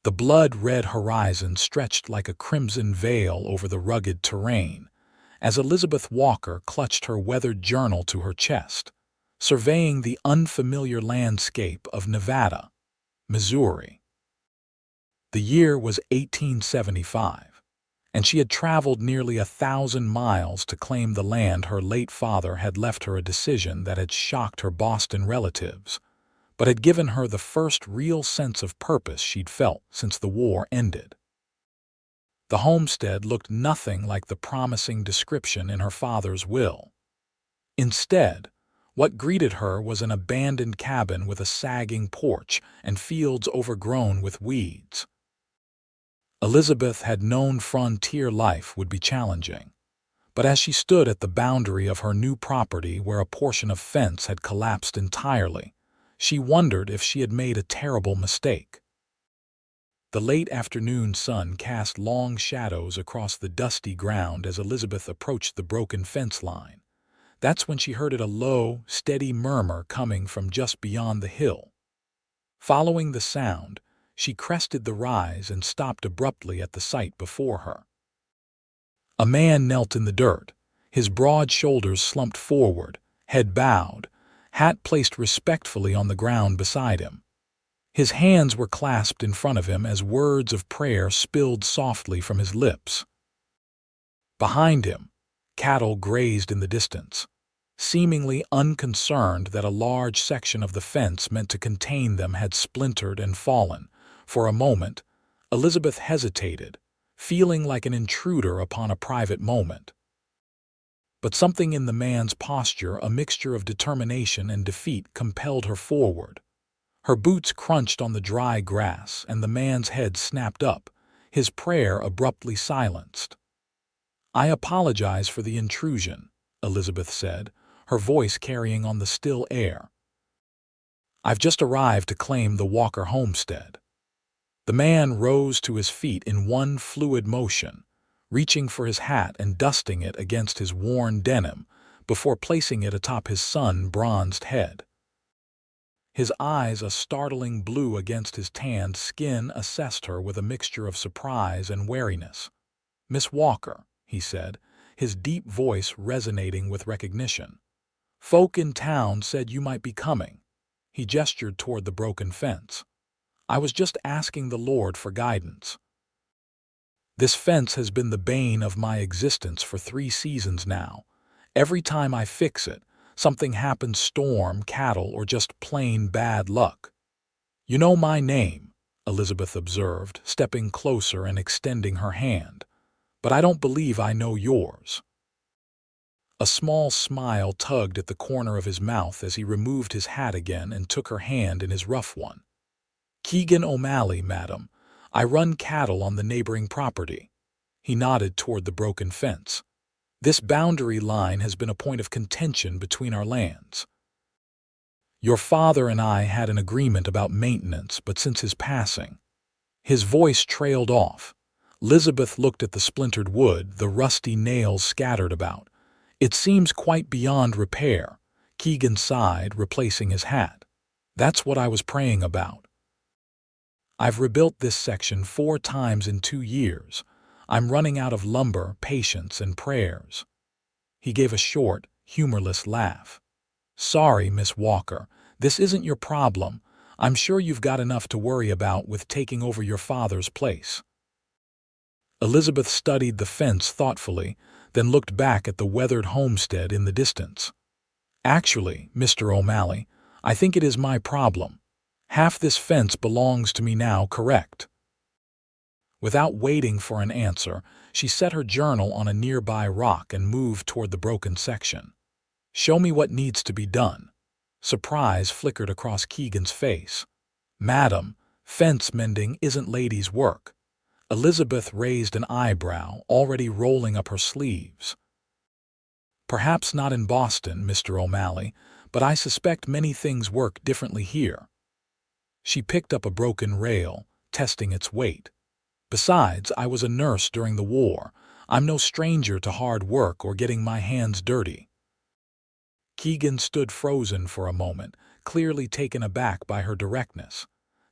The blood-red horizon stretched like a crimson veil over the rugged terrain, as Elizabeth Walker clutched her weathered journal to her chest, surveying the unfamiliar landscape of Nevada, Missouri. The year was 1875, and she had traveled nearly 1,000 miles to claim the land her late father had left her, a decision that had shocked her Boston relatives, but had given her the first real sense of purpose she'd felt since the war ended. The homestead looked nothing like the promising description in her father's will. Instead, what greeted her was an abandoned cabin with a sagging porch and fields overgrown with weeds. Elizabeth had known frontier life would be challenging, but as she stood at the boundary of her new property where a portion of fence had collapsed entirely, she wondered if she had made a terrible mistake. The late afternoon sun cast long shadows across the dusty ground as Elizabeth approached the broken fence line. That's when she heard a low, steady murmur coming from just beyond the hill. Following the sound, she crested the rise and stopped abruptly at the sight before her. A man knelt in the dirt, his broad shoulders slumped forward, head bowed, hat placed respectfully on the ground beside him. His hands were clasped in front of him as words of prayer spilled softly from his lips. Behind him, cattle grazed in the distance, seemingly unconcerned that a large section of the fence meant to contain them had splintered and fallen. For a moment, Elizabeth hesitated, feeling like an intruder upon a private moment. But something in the man's posture, a mixture of determination and defeat, compelled her forward. Her boots crunched on the dry grass, and the man's head snapped up, his prayer abruptly silenced. "I apologize for the intrusion," Elizabeth said, her voice carrying on the still air. "I've just arrived to claim the Walker homestead." The man rose to his feet in one fluid motion, reaching for his hat and dusting it against his worn denim before placing it atop his sun-bronzed head. His eyes, a startling blue against his tanned skin, assessed her with a mixture of surprise and wariness. "Miss Walker," he said, his deep voice resonating with recognition. "Folk in town said you might be coming." He gestured toward the broken fence. "I was just asking the Lord for guidance. This fence has been the bane of my existence for 3 seasons now. Every time I fix it, something happens: storm, cattle, or just plain bad luck." "You know my name," Elizabeth observed, stepping closer and extending her hand, "but I don't believe I know yours." A small smile tugged at the corner of his mouth as he removed his hat again and took her hand in his rough one. "Keegan O'Malley, madam. I run cattle on the neighboring property." He nodded toward the broken fence. "This boundary line has been a point of contention between our lands. Your father and I had an agreement about maintenance, but since his passing—" His voice trailed off. Elizabeth looked at the splintered wood, the rusty nails scattered about. "It seems quite beyond repair," Keegan sighed, replacing his hat. "That's what I was praying about. I've rebuilt this section 4 times in 2 years. I'm running out of lumber, patience, and prayers." He gave a short, humorless laugh. "Sorry, Miss Walker, this isn't your problem. I'm sure you've got enough to worry about with taking over your father's place." Elizabeth studied the fence thoughtfully, then looked back at the weathered homestead in the distance. "Actually, Mr. O'Malley, I think it is my problem. Half this fence belongs to me now, correct?" Without waiting for an answer, she set her journal on a nearby rock and moved toward the broken section. "Show me what needs to be done." Surprise flickered across Keegan's face. "Madam, fence mending isn't ladies' work." Elizabeth raised an eyebrow, already rolling up her sleeves. "Perhaps not in Boston, Mr. O'Malley, but I suspect many things work differently here." She picked up a broken rail, testing its weight. "Besides, I was a nurse during the war. I'm no stranger to hard work or getting my hands dirty." Keegan stood frozen for a moment, clearly taken aback by her directness.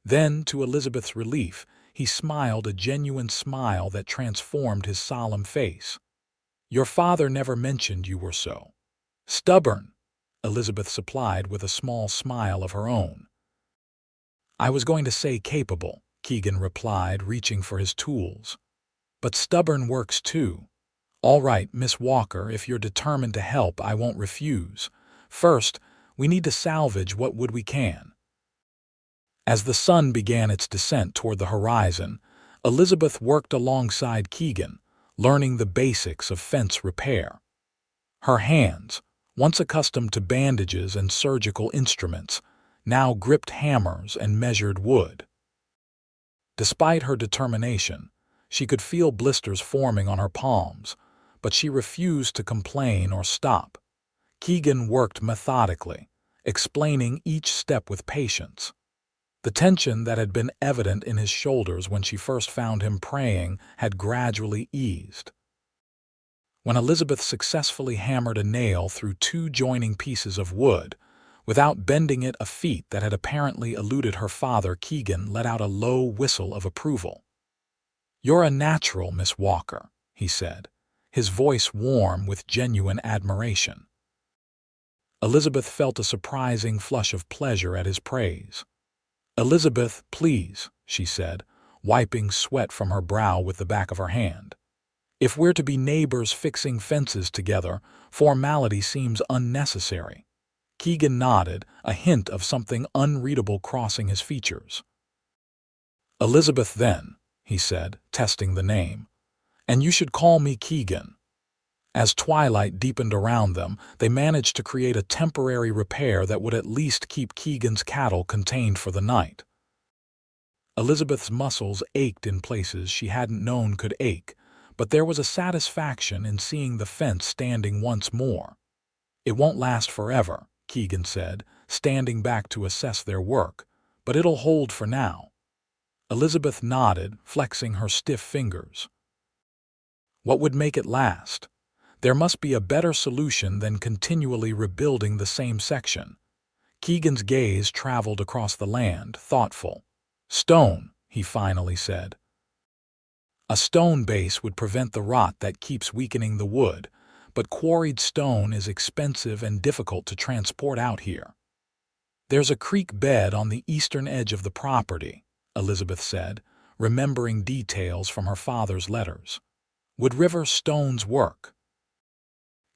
Then, to Elizabeth's relief, he smiled a genuine smile that transformed his solemn face. "Your father never mentioned you were so stubborn," Elizabeth supplied with a small smile of her own. "I was going to say capable," Keegan replied, reaching for his tools. "But stubborn works too. All right, Miss Walker, if you're determined to help, I won't refuse. First, we need to salvage what wood we can." As the sun began its descent toward the horizon, Elizabeth worked alongside Keegan, learning the basics of fence repair. Her hands, once accustomed to bandages and surgical instruments, now gripped hammers and measured wood. Despite her determination, she could feel blisters forming on her palms, but she refused to complain or stop. Keegan worked methodically, explaining each step with patience. The tension that had been evident in his shoulders when she first found him praying had gradually eased. When Elizabeth successfully hammered a nail through two joining pieces of wood, without bending it a feat that had apparently eluded her father, Keegan let out a low whistle of approval. "You're a natural, Miss Walker," he said, his voice warm with genuine admiration. Elizabeth felt a surprising flush of pleasure at his praise. "Elizabeth, please," she said, wiping sweat from her brow with the back of her hand. "If we're to be neighbors fixing fences together, formality seems unnecessary." Keegan nodded, a hint of something unreadable crossing his features. "Elizabeth, then," he said, testing the name. "And you should call me Keegan." As twilight deepened around them, they managed to create a temporary repair that would at least keep Keegan's cattle contained for the night. Elizabeth's muscles ached in places she hadn't known could ache, but there was a satisfaction in seeing the fence standing once more. "It won't last forever," Keegan said, standing back to assess their work, "but it'll hold for now." Elizabeth nodded, flexing her stiff fingers. What would make it last? There must be a better solution than continually rebuilding the same section. Keegan's gaze traveled across the land, thoughtful. "Stone," he finally said. "A stone base would prevent the rot that keeps weakening the wood, but quarried stone is expensive and difficult to transport out here." "There's a creek bed on the eastern edge of the property," Elizabeth said, remembering details from her father's letters. "Would river stones work?"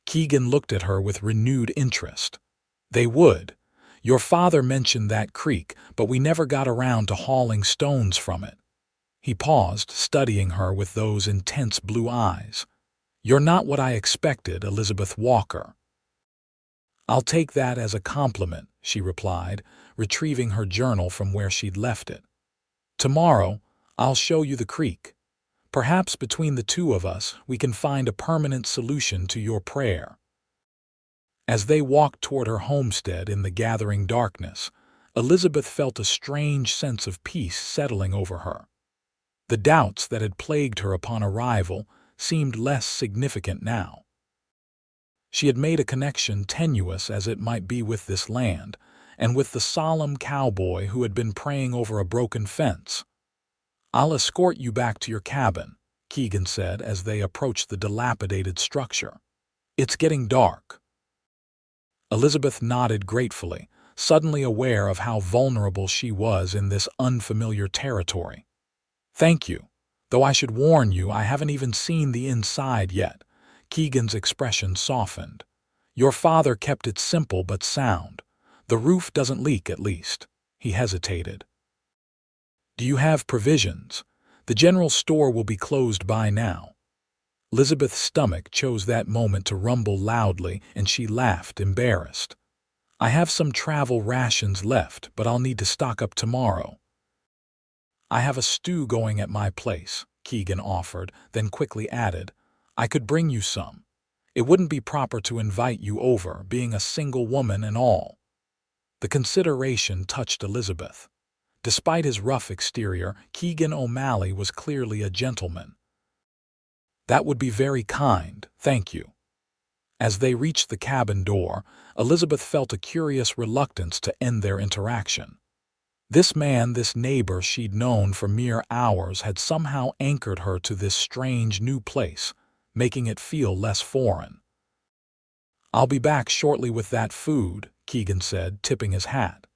Keegan looked at her with renewed interest. "They would. Your father mentioned that creek, but we never got around to hauling stones from it." He paused, studying her with those intense blue eyes. "You're not what I expected, Elizabeth Walker." "I'll take that as a compliment," she replied, retrieving her journal from where she'd left it. "Tomorrow, I'll show you the creek. Perhaps between the two of us, we can find a permanent solution to your prayer." As they walked toward her homestead in the gathering darkness, Elizabeth felt a strange sense of peace settling over her. The doubts that had plagued her upon arrival seemed less significant now. She had made a connection tenuous as it might be with this land, and with the solemn cowboy who had been praying over a broken fence. "I'll escort you back to your cabin," Keegan said as they approached the dilapidated structure. "It's getting dark." Elizabeth nodded gratefully, suddenly aware of how vulnerable she was in this unfamiliar territory. "Thank you. Though I should warn you, I haven't even seen the inside yet." Keegan's expression softened. "Your father kept it simple but sound. The roof doesn't leak, at least." He hesitated. "Do you have provisions? The general store will be closed by now." Elizabeth's stomach chose that moment to rumble loudly, and she laughed, embarrassed. "I have some travel rations left, but I'll need to stock up tomorrow." "I have a stew going at my place," Keegan offered, then quickly added, "I could bring you some. It wouldn't be proper to invite you over, being a single woman and all." The consideration touched Elizabeth. Despite his rough exterior, Keegan O'Malley was clearly a gentleman. "That would be very kind, thank you." As they reached the cabin door, Elizabeth felt a curious reluctance to end their interaction. This man, this neighbor she'd known for mere hours, had somehow anchored her to this strange new place, making it feel less foreign. "I'll be back shortly with that food," Keegan said, tipping his hat.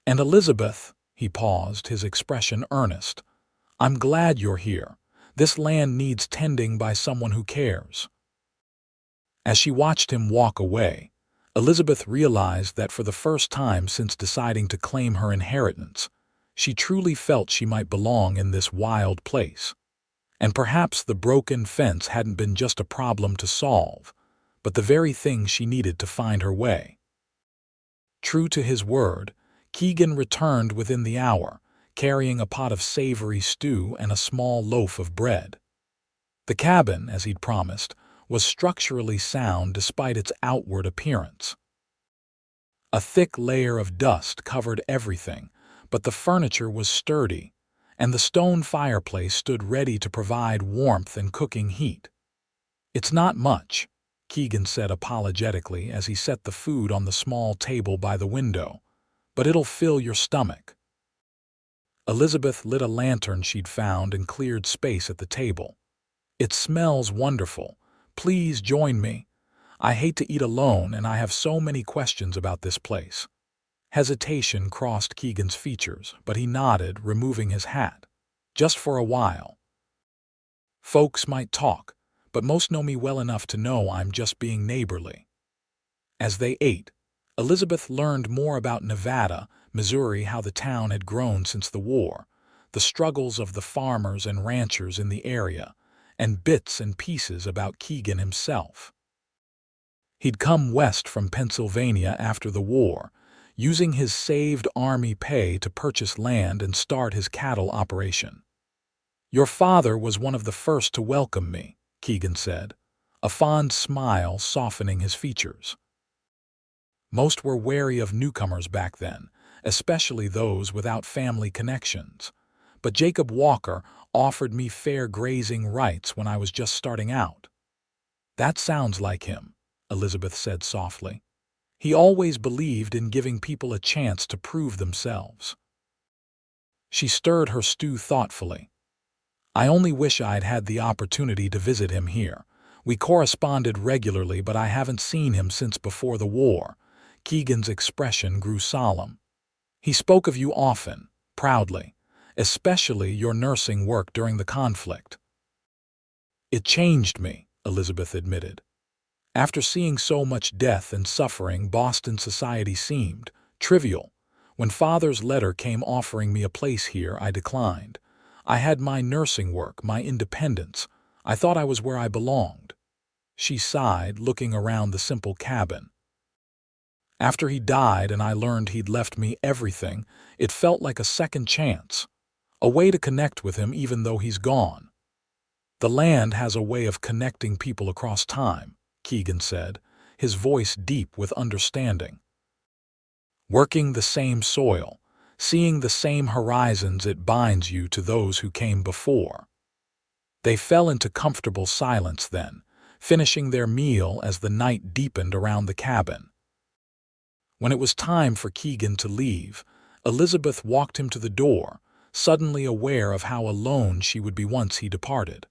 "And Elizabeth," he paused, his expression earnest, "I'm glad you're here. This land needs tending by someone who cares." As she watched him walk away, Elizabeth realized that for the first time since deciding to claim her inheritance, she truly felt she might belong in this wild place. And perhaps the broken fence hadn't been just a problem to solve, but the very thing she needed to find her way. True to his word, Keegan returned within the hour, carrying a pot of savory stew and a small loaf of bread. The cabin, as he'd promised, was structurally sound despite its outward appearance. A thick layer of dust covered everything, but the furniture was sturdy, and the stone fireplace stood ready to provide warmth and cooking heat. "It's not much," Keegan said apologetically as he set the food on the small table by the window, "but it'll fill your stomach." Elizabeth lit a lantern she'd found and cleared space at the table. "It smells wonderful. Please join me. I hate to eat alone, and I have so many questions about this place." Hesitation crossed Keegan's features, but he nodded, removing his hat. "Just for a while. Folks might talk, but most know me well enough to know I'm just being neighborly." As they ate, Elizabeth learned more about Nevada, Missouri, how the town had grown since the war, the struggles of the farmers and ranchers in the area, and bits and pieces about Keegan himself. He'd come west from Pennsylvania after the war, using his saved Army pay to purchase land and start his cattle operation. "Your father was one of the first to welcome me," Keegan said, a fond smile softening his features. Most were wary of newcomers back then, especially those without family connections. But Jacob Walker offered me fair grazing rights when I was just starting out. "That sounds like him," Elizabeth said softly. "He always believed in giving people a chance to prove themselves." She stirred her stew thoughtfully. "I only wish I'd had the opportunity to visit him here. We corresponded regularly, but I haven't seen him since before the war." Keegan's expression grew solemn. "He spoke of you often, proudly, especially your nursing work during the conflict." "It changed me," Elizabeth admitted. "After seeing so much death and suffering, Boston society seemed trivial. When Father's letter came offering me a place here, I declined. I had my nursing work, my independence. I thought I was where I belonged." She sighed, looking around the simple cabin. "After he died and I learned he'd left me everything, it felt like a second chance, a way to connect with him even though he's gone." "The land has a way of connecting people across time," Keegan said, his voice deep with understanding. "Working the same soil, seeing the same horizons, it binds you to those who came before." They fell into comfortable silence then, finishing their meal as the night deepened around the cabin. When it was time for Keegan to leave, Elizabeth walked him to the door, suddenly aware of how alone she would be once he departed.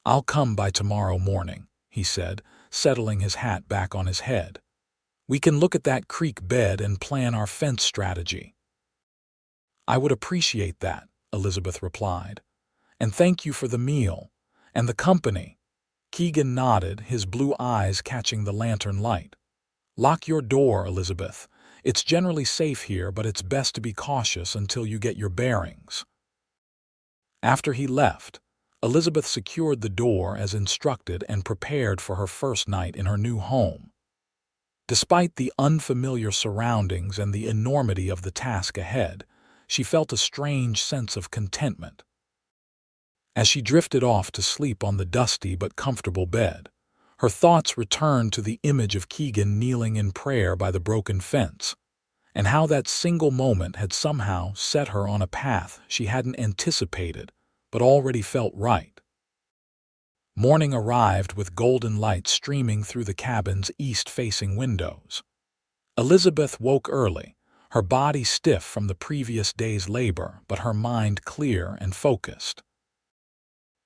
"I'll come by tomorrow morning," he said, settling his hat back on his head. "We can look at that creek bed and plan our fence strategy." "I would appreciate that," Elizabeth replied. "And thank you for the meal and the company." Keegan nodded, his blue eyes catching the lantern light. "Lock your door, Elizabeth. It's generally safe here, but it's best to be cautious until you get your bearings." After he left, Elizabeth secured the door as instructed and prepared for her first night in her new home. Despite the unfamiliar surroundings and the enormity of the task ahead, she felt a strange sense of contentment. As she drifted off to sleep on the dusty but comfortable bed, her thoughts returned to the image of Keegan kneeling in prayer by the broken fence, and how that single moment had somehow set her on a path she hadn't anticipated but already felt right. Morning arrived with golden light streaming through the cabin's east-facing windows. Elizabeth woke early, her body stiff from the previous day's labor, but her mind clear and focused.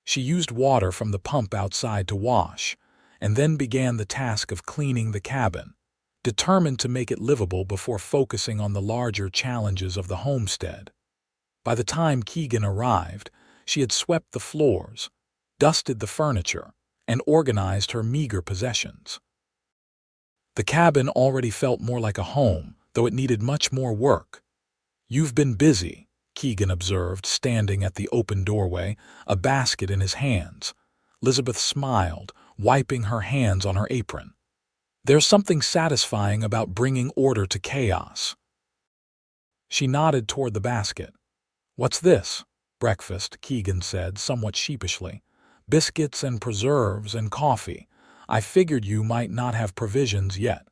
She used water from the pump outside to wash, and then began the task of cleaning the cabin, determined to make it livable before focusing on the larger challenges of the homestead. By the time Keegan arrived, she had swept the floors, dusted the furniture, and organized her meager possessions. The cabin already felt more like a home, though it needed much more work. "You've been busy," Keegan observed, standing at the open doorway, a basket in his hands. Elizabeth smiled, wiping her hands on her apron. "There's something satisfying about bringing order to chaos." She nodded toward the basket. "What's this?" "Breakfast," Keegan said, somewhat sheepishly. "Biscuits and preserves and coffee. I figured you might not have provisions yet."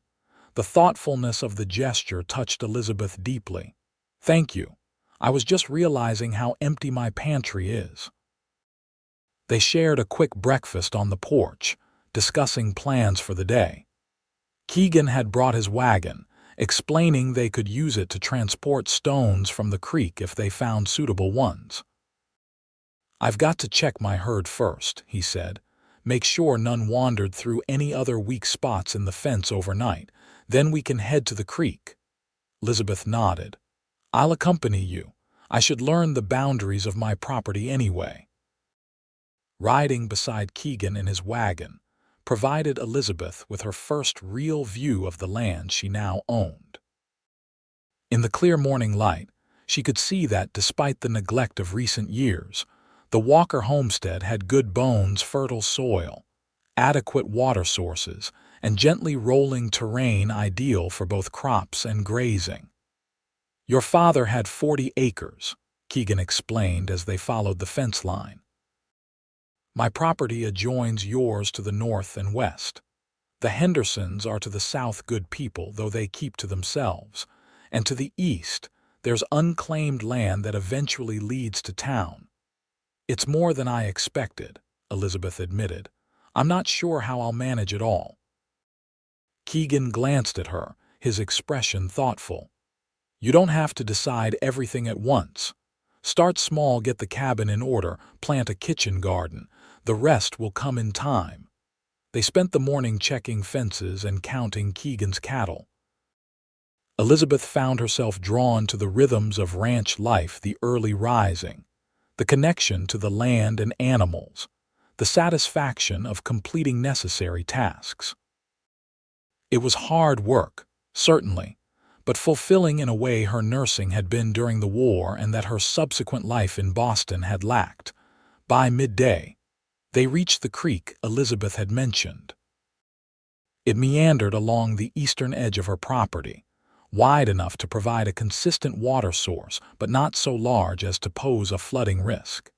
The thoughtfulness of the gesture touched Elizabeth deeply. "Thank you. I was just realizing how empty my pantry is." They shared a quick breakfast on the porch, discussing plans for the day. Keegan had brought his wagon, explaining they could use it to transport stones from the creek if they found suitable ones. "I've got to check my herd first," he said. "Make sure none wandered through any other weak spots in the fence overnight. Then we can head to the creek." Elizabeth nodded. "I'll accompany you. I should learn the boundaries of my property anyway." Riding beside Keegan in his wagon provided Elizabeth with her first real view of the land she now owned. In the clear morning light, she could see that, despite the neglect of recent years, the Walker homestead had good bones, fertile soil, adequate water sources, and gently rolling terrain ideal for both crops and grazing. "Your father had 40 acres, Keegan explained as they followed the fence line. "My property adjoins yours to the north and west. The Hendersons are to the south good people, though they keep to themselves, and to the east there's unclaimed land that eventually leads to town." "It's more than I expected," Elizabeth admitted. "I'm not sure how I'll manage it all." Keegan glanced at her, his expression thoughtful. "You don't have to decide everything at once. Start small, get the cabin in order, plant a kitchen garden. The rest will come in time." They spent the morning checking fences and counting Keegan's cattle. Elizabeth found herself drawn to the rhythms of ranch life, the early rising, the connection to the land and animals, the satisfaction of completing necessary tasks. It was hard work, certainly, but fulfilling in a way her nursing had been during the war and that her subsequent life in Boston had lacked. By midday, they reached the creek Elizabeth had mentioned. It meandered along the eastern edge of her property, wide enough to provide a consistent water source, but not so large as to pose a flooding risk.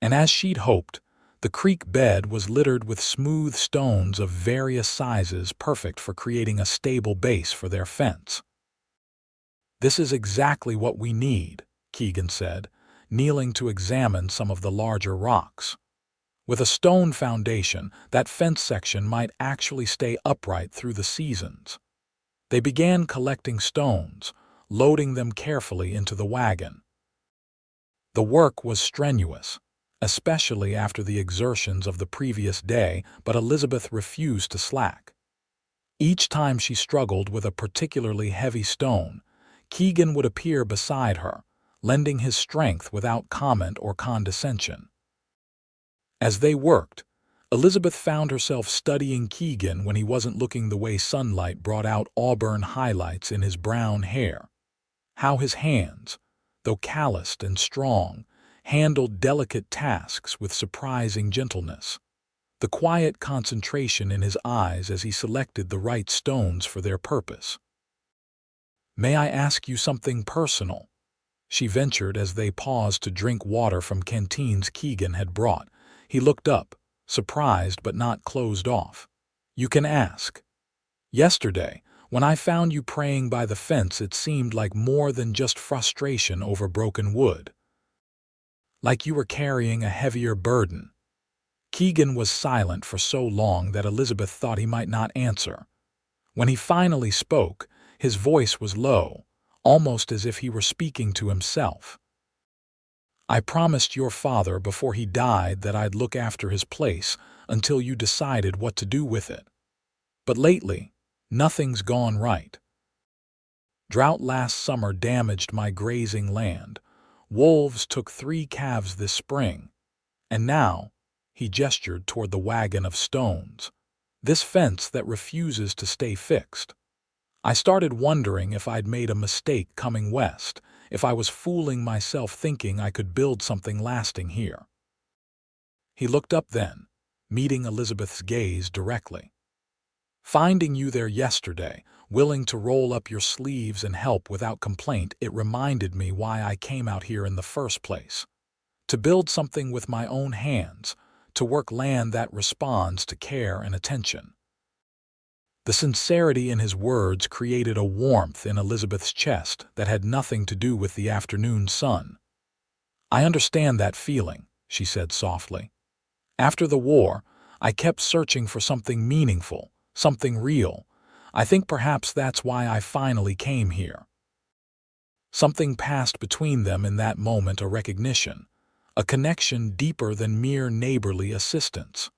And as she'd hoped, the creek bed was littered with smooth stones of various sizes, perfect for creating a stable base for their fence. "This is exactly what we need," Keegan said, kneeling to examine some of the larger rocks. "With a stone foundation, that fence section might actually stay upright through the seasons." They began collecting stones, loading them carefully into the wagon. The work was strenuous, especially after the exertions of the previous day, but Elizabeth refused to slack. Each time she struggled with a particularly heavy stone, Keegan would appear beside her, lending his strength without comment or condescension. As they worked, Elizabeth found herself studying Keegan when he wasn't looking, the way sunlight brought out auburn highlights in his brown hair. How his hands, though calloused and strong, handled delicate tasks with surprising gentleness. The quiet concentration in his eyes as he selected the right stones for their purpose. "May I ask you something personal?" she ventured as they paused to drink water from canteens Keegan had brought. He looked up, surprised but not closed off. "You can ask. Yesterday, when I found you praying by the fence, it seemed like more than just frustration over broken wood. Like you were carrying a heavier burden." Keegan was silent for so long that Elizabeth thought he might not answer. When he finally spoke, his voice was low, almost as if he were speaking to himself. "I promised your father before he died that I'd look after his place until you decided what to do with it. But lately, nothing's gone right. Drought last summer damaged my grazing land. Wolves took 3 calves this spring. And now," he gestured toward the wagon of stones, "this fence that refuses to stay fixed. I started wondering if I'd made a mistake coming west, if I was fooling myself thinking I could build something lasting here." He looked up then, meeting Elizabeth's gaze directly. "Finding you there yesterday, willing to roll up your sleeves and help without complaint, it reminded me why I came out here in the first place. To build something with my own hands, to work land that responds to care and attention." The sincerity in his words created a warmth in Elizabeth's chest that had nothing to do with the afternoon sun. "I understand that feeling," she said softly. "After the war, I kept searching for something meaningful, something real. I think perhaps that's why I finally came here." Something passed between them in that moment, a recognition, a connection deeper than mere neighborly assistance.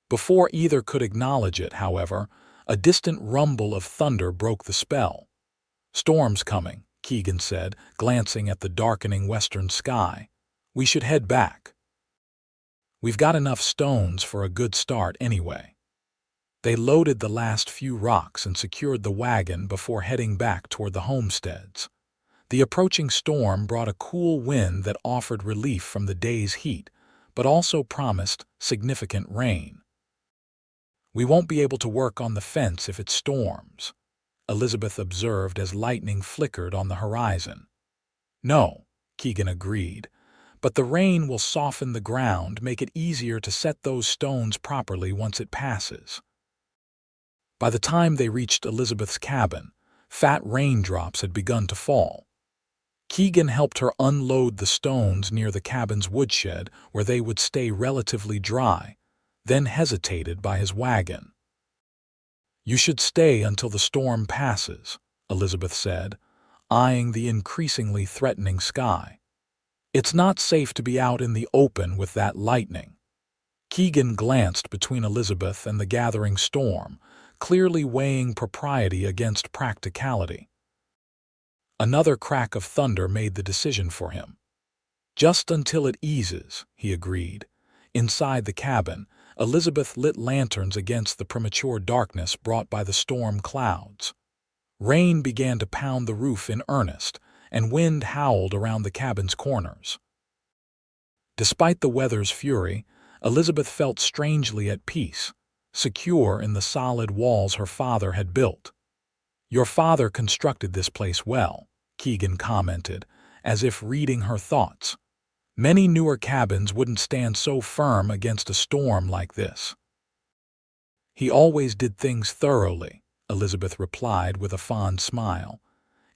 Before either could acknowledge it, however, a distant rumble of thunder broke the spell. "Storm's coming," Keegan said, glancing at the darkening western sky. "We should head back. We've got enough stones for a good start anyway." They loaded the last few rocks and secured the wagon before heading back toward the homesteads. The approaching storm brought a cool wind that offered relief from the day's heat, but also promised significant rain. "We won't be able to work on the fence if it storms," Elizabeth observed as lightning flickered on the horizon. "No," Keegan agreed, "but the rain will soften the ground, make it easier to set those stones properly once it passes." By the time they reached Elizabeth's cabin, fat raindrops had begun to fall. Keegan helped her unload the stones near the cabin's woodshed where they would stay relatively dry, then hesitated by his wagon. "You should stay until the storm passes," Elizabeth said, eyeing the increasingly threatening sky. "It's not safe to be out in the open with that lightning." Keegan glanced between Elizabeth and the gathering storm, clearly weighing propriety against practicality. Another crack of thunder made the decision for him. "Just until it eases," he agreed. Inside the cabin, Elizabeth lit lanterns against the premature darkness brought by the storm clouds. Rain began to pound the roof in earnest, and wind howled around the cabin's corners. Despite the weather's fury, Elizabeth felt strangely at peace, secure in the solid walls her father had built. "Your father constructed this place well," Keegan commented, as if reading her thoughts. "Many newer cabins wouldn't stand so firm against a storm like this." "He always did things thoroughly," Elizabeth replied with a fond smile.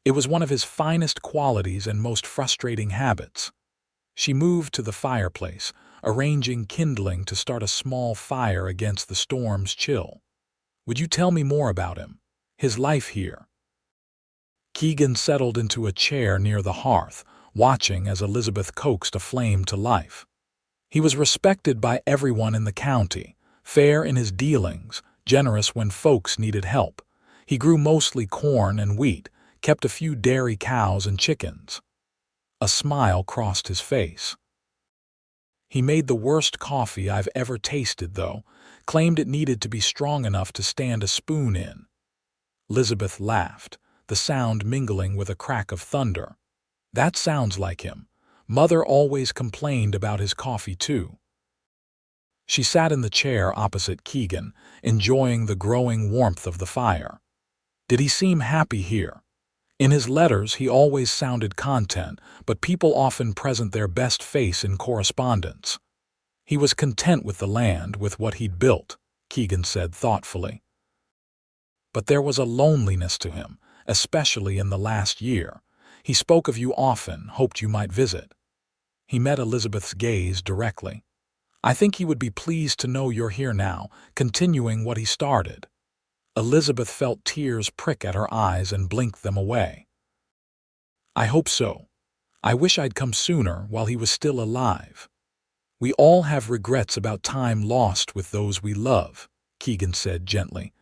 "It was one of his finest qualities and most frustrating habits." She moved to the fireplace, arranging kindling to start a small fire against the storm's chill. "Would you tell me more about him? His life here?" Keegan settled into a chair near the hearth, watching as Elizabeth coaxed a flame to life. "He was respected by everyone in the county, fair in his dealings, generous when folks needed help. He grew mostly corn and wheat, kept a few dairy cows and chickens." A smile crossed his face. "He made the worst coffee I've ever tasted, though, claimed it needed to be strong enough to stand a spoon in." Elizabeth laughed, the sound mingling with a crack of thunder. "That sounds like him. Mother always complained about his coffee, too." She sat in the chair opposite Keegan, enjoying the growing warmth of the fire. "Did he seem happy here? In his letters, he always sounded content, but people often present their best face in correspondence." "He was content with the land, with what he'd built," Keegan said thoughtfully. "But there was a loneliness to him, especially in the last year. He spoke of you often, hoped you might visit." He met Elizabeth's gaze directly. "I think he would be pleased to know you're here now, continuing what he started." Elizabeth felt tears prick at her eyes and blinked them away. I hope so. I wish I'd come sooner while he was still alive. We all have regrets about time lost with those we love, Keegan said gently.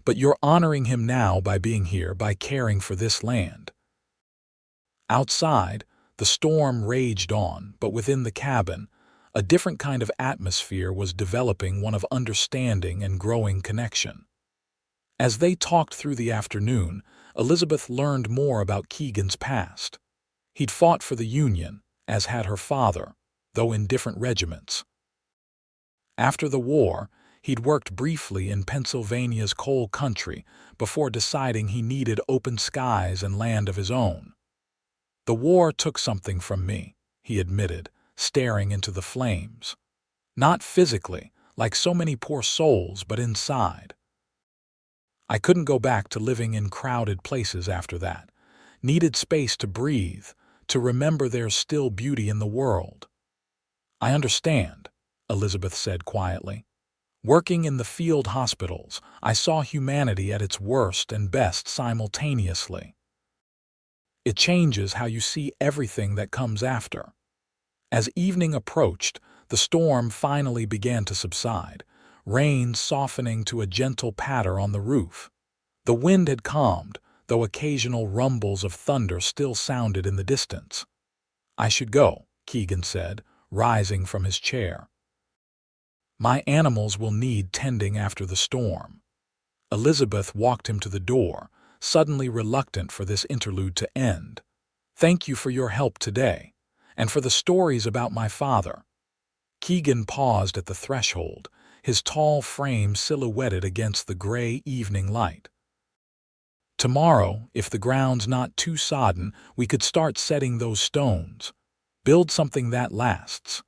But you're honoring him now by being here, by caring for this land. Outside, the storm raged on, but within the cabin, a different kind of atmosphere was developing, one of understanding and growing connection. As they talked through the afternoon, Elizabeth learned more about Keegan's past. He'd fought for the Union, as had her father, though in different regiments. After the war, he'd worked briefly in Pennsylvania's coal country before deciding he needed open skies and land of his own. The war took something from me, he admitted, staring into the flames. Not physically, like so many poor souls, but inside. I couldn't go back to living in crowded places after that. Needed space to breathe, to remember there's still beauty in the world. I understand, Elizabeth said quietly. Working in the field hospitals, I saw humanity at its worst and best simultaneously. It changes how you see everything that comes after. As evening approached, the storm finally began to subside, rain softening to a gentle patter on the roof. The wind had calmed, though occasional rumbles of thunder still sounded in the distance. I should go, Keegan said, rising from his chair. My animals will need tending after the storm. Elizabeth walked him to the door, suddenly reluctant for this interlude to end. Thank you for your help today, and for the stories about my father. Keegan paused at the threshold, his tall frame silhouetted against the gray evening light. Tomorrow, if the ground's not too sodden, we could start setting those stones. Build something that lasts.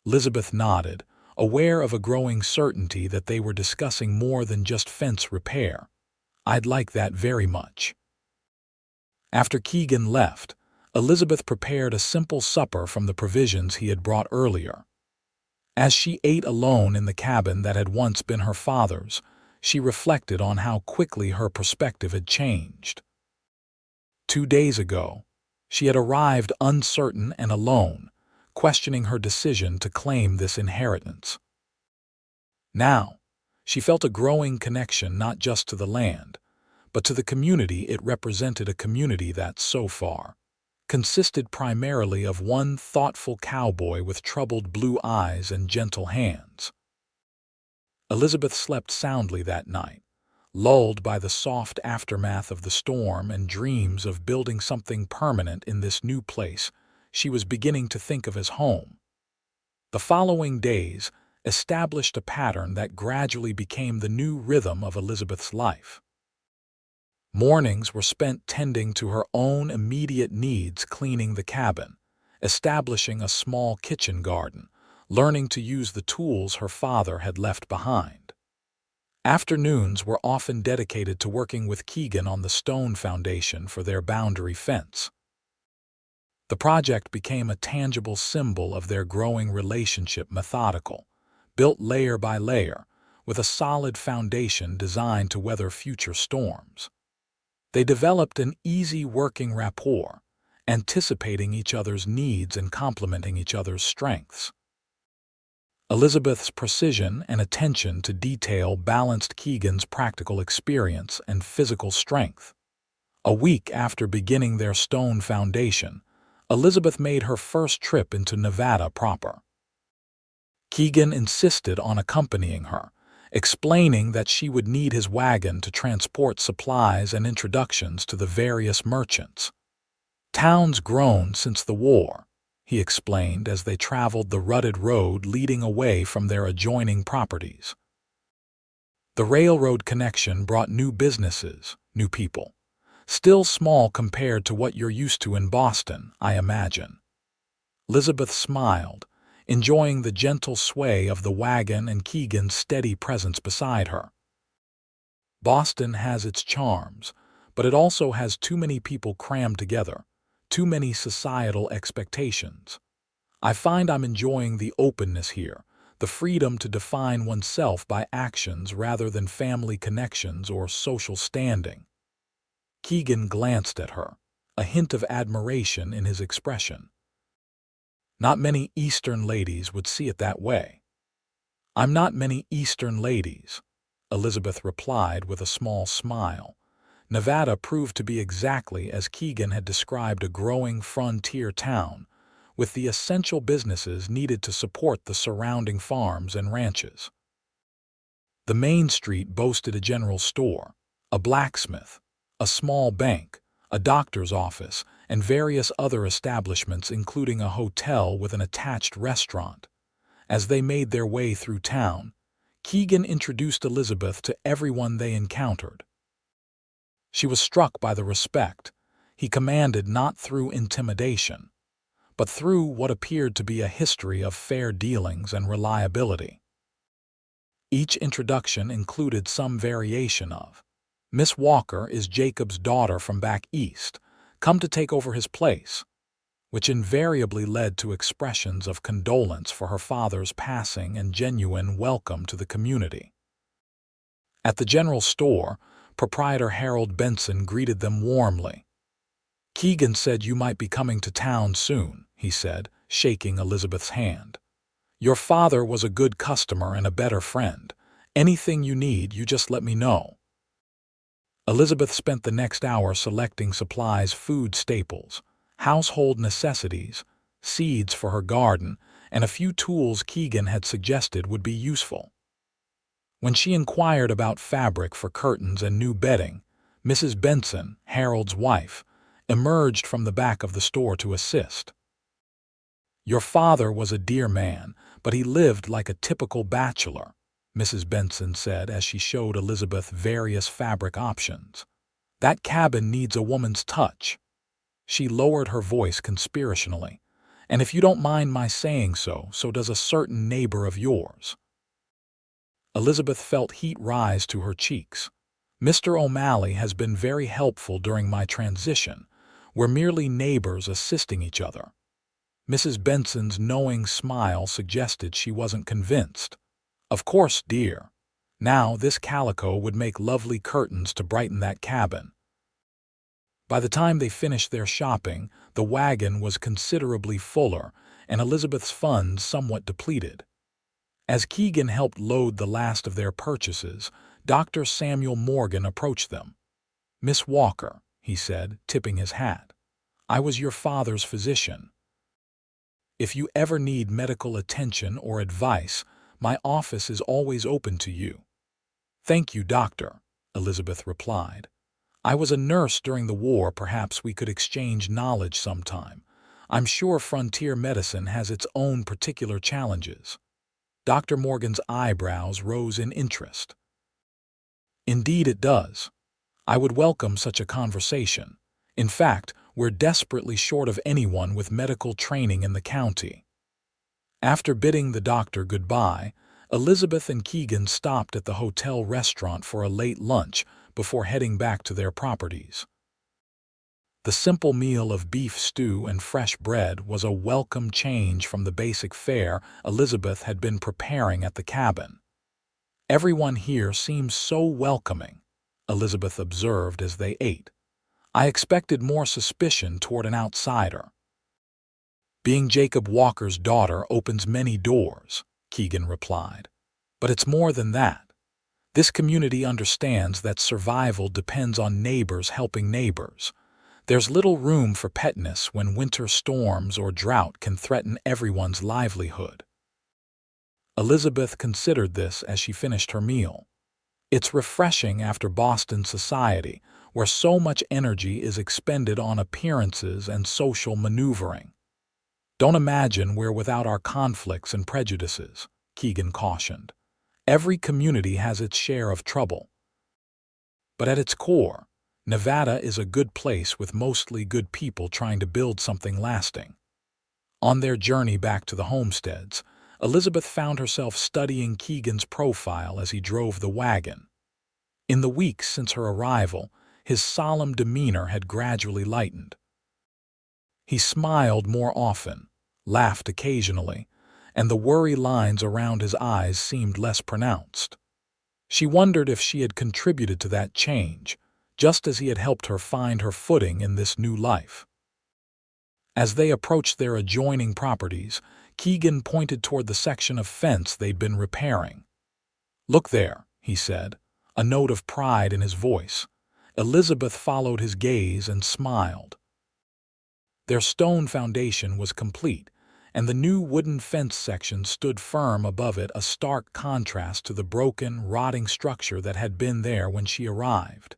Elizabeth nodded, aware of a growing certainty that they were discussing more than just fence repair. I'd like that very much. After Keegan left, Elizabeth prepared a simple supper from the provisions he had brought earlier. As she ate alone in the cabin that had once been her father's, she reflected on how quickly her perspective had changed. 2 days ago, she had arrived uncertain and alone, questioning her decision to claim this inheritance. Now, she felt a growing connection not just to the land, but to the community it represented, a community that, so far, consisted primarily of one thoughtful cowboy with troubled blue eyes and gentle hands. Elizabeth slept soundly that night, lulled by the soft aftermath of the storm and dreams of building something permanent in this new place she was beginning to think of as home. The following days established a pattern that gradually became the new rhythm of Elizabeth's life. Mornings were spent tending to her own immediate needs, cleaning the cabin, establishing a small kitchen garden, learning to use the tools her father had left behind. Afternoons were often dedicated to working with Keegan on the stone foundation for their boundary fence. The project became a tangible symbol of their growing relationship, methodical, built layer by layer, with a solid foundation designed to weather future storms. They developed an easy working rapport, anticipating each other's needs and complementing each other's strengths. Elizabeth's precision and attention to detail balanced Keegan's practical experience and physical strength. A week after beginning their stone foundation, Elizabeth made her first trip into Nevada proper. Keegan insisted on accompanying her, explaining that she would need his wagon to transport supplies and introductions to the various merchants. Town's grown since the war, he explained as they traveled the rutted road leading away from their adjoining properties. The railroad connection brought new businesses, new people. Still small compared to what you're used to in Boston, I imagine. Elizabeth smiled, enjoying the gentle sway of the wagon and Keegan's steady presence beside her. Boston has its charms, but it also has too many people crammed together, too many societal expectations. I find I'm enjoying the openness here, the freedom to define oneself by actions rather than family connections or social standing. Keegan glanced at her, a hint of admiration in his expression. Not many Eastern ladies would see it that way. I'm not many Eastern ladies, Elizabeth replied with a small smile. Nevada proved to be exactly as Keegan had described, a growing frontier town, with the essential businesses needed to support the surrounding farms and ranches. The main street boasted a general store, a blacksmith, a small bank, a doctor's office, and various other establishments, including a hotel with an attached restaurant. As they made their way through town, Keegan introduced Elizabeth to everyone they encountered. She was struck by the respect he commanded, not through intimidation, but through what appeared to be a history of fair dealings and reliability. Each introduction included some variation of, "Miss Walker is Jacob's daughter from back east, come to take over his place," which invariably led to expressions of condolence for her father's passing and genuine welcome to the community. At the general store, proprietor Harold Benson greeted them warmly. "Keegan said you might be coming to town soon," he said, shaking Elizabeth's hand. "Your father was a good customer and a better friend. Anything you need, you just let me know." Elizabeth spent the next hour selecting supplies, food staples, household necessities, seeds for her garden, and a few tools Keegan had suggested would be useful. When she inquired about fabric for curtains and new bedding, Mrs. Benson, Harold's wife, emerged from the back of the store to assist. "Your father was a dear man, but he lived like a typical bachelor," Mrs. Benson said as she showed Elizabeth various fabric options. "That cabin needs a woman's touch." She lowered her voice conspirationally. "And if you don't mind my saying so, so does a certain neighbor of yours." Elizabeth felt heat rise to her cheeks. "Mr. O'Malley has been very helpful during my transition. We're merely neighbors assisting each other." Mrs. Benson's knowing smile suggested she wasn't convinced. "Of course, dear. Now, this calico would make lovely curtains to brighten that cabin." By the time they finished their shopping, the wagon was considerably fuller and Elizabeth's funds somewhat depleted. As Keegan helped load the last of their purchases, Dr. Samuel Morgan approached them. "Miss Walker," he said, tipping his hat, "I was your father's physician. If you ever need medical attention or advice, my office is always open to you." "Thank you, doctor," Elizabeth replied. "I was a nurse during the war. Perhaps we could exchange knowledge sometime. I'm sure frontier medicine has its own particular challenges." Dr. Morgan's eyebrows rose in interest. "Indeed it does. I would welcome such a conversation. In fact, we're desperately short of anyone with medical training in the county." After bidding the doctor goodbye, Elizabeth and Keegan stopped at the hotel restaurant for a late lunch before heading back to their properties. The simple meal of beef stew and fresh bread was a welcome change from the basic fare Elizabeth had been preparing at the cabin. "Everyone here seems so welcoming," Elizabeth observed as they ate. "I expected more suspicion toward an outsider." "Being Jacob Walker's daughter opens many doors," Keegan replied. "But it's more than that. This community understands that survival depends on neighbors helping neighbors. There's little room for pettiness when winter storms or drought can threaten everyone's livelihood." Elizabeth considered this as she finished her meal. It's refreshing after Boston society, where so much energy is expended on appearances and social maneuvering. "Don't imagine we're without our conflicts and prejudices," Keegan cautioned. "Every community has its share of trouble. But at its core, Nevada is a good place with mostly good people trying to build something lasting." On their journey back to the homesteads, Elizabeth found herself studying Keegan's profile as he drove the wagon. In the weeks since her arrival, his solemn demeanor had gradually lightened. He smiled more often, laughed occasionally, and the worry lines around his eyes seemed less pronounced. She wondered if she had contributed to that change, just as he had helped her find her footing in this new life. As they approached their adjoining properties, Keegan pointed toward the section of fence they'd been repairing. "Look there," he said, a note of pride in his voice. Elizabeth followed his gaze and smiled. Their stone foundation was complete, and the new wooden fence section stood firm above it, a stark contrast to the broken, rotting structure that had been there when she arrived.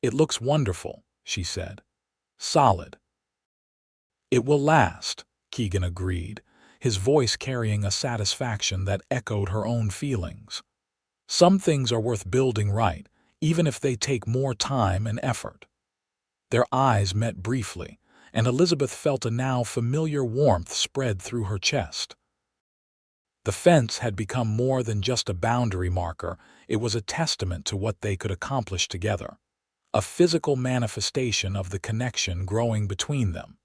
"It looks wonderful," she said. "Solid." "It will last," Keegan agreed, his voice carrying a satisfaction that echoed her own feelings. "Some things are worth building right, even if they take more time and effort." Their eyes met briefly, and Elizabeth felt a now familiar warmth spread through her chest. The fence had become more than just a boundary marker, it was a testament to what they could accomplish together, a physical manifestation of the connection growing between them.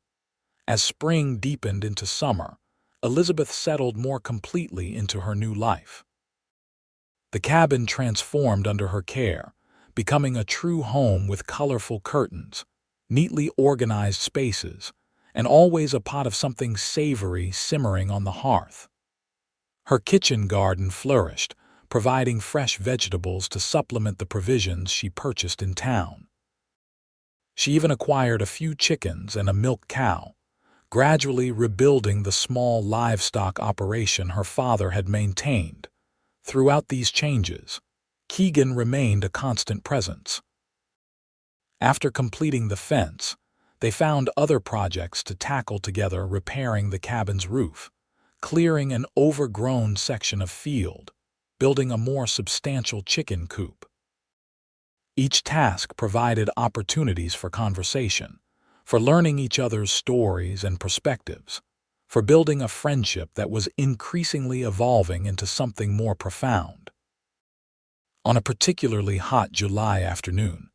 As spring deepened into summer, Elizabeth settled more completely into her new life. The cabin transformed under her care, becoming a true home with colorful curtains, neatly organized spaces, and always a pot of something savory simmering on the hearth. Her kitchen garden flourished, providing fresh vegetables to supplement the provisions she purchased in town. She even acquired a few chickens and a milk cow, gradually rebuilding the small livestock operation her father had maintained. Throughout these changes, Keegan remained a constant presence. After completing the fence, they found other projects to tackle together, repairing the cabin's roof, clearing an overgrown section of field, building a more substantial chicken coop. Each task provided opportunities for conversation, for learning each other's stories and perspectives, for building a friendship that was increasingly evolving into something more profound. On a particularly hot July afternoon,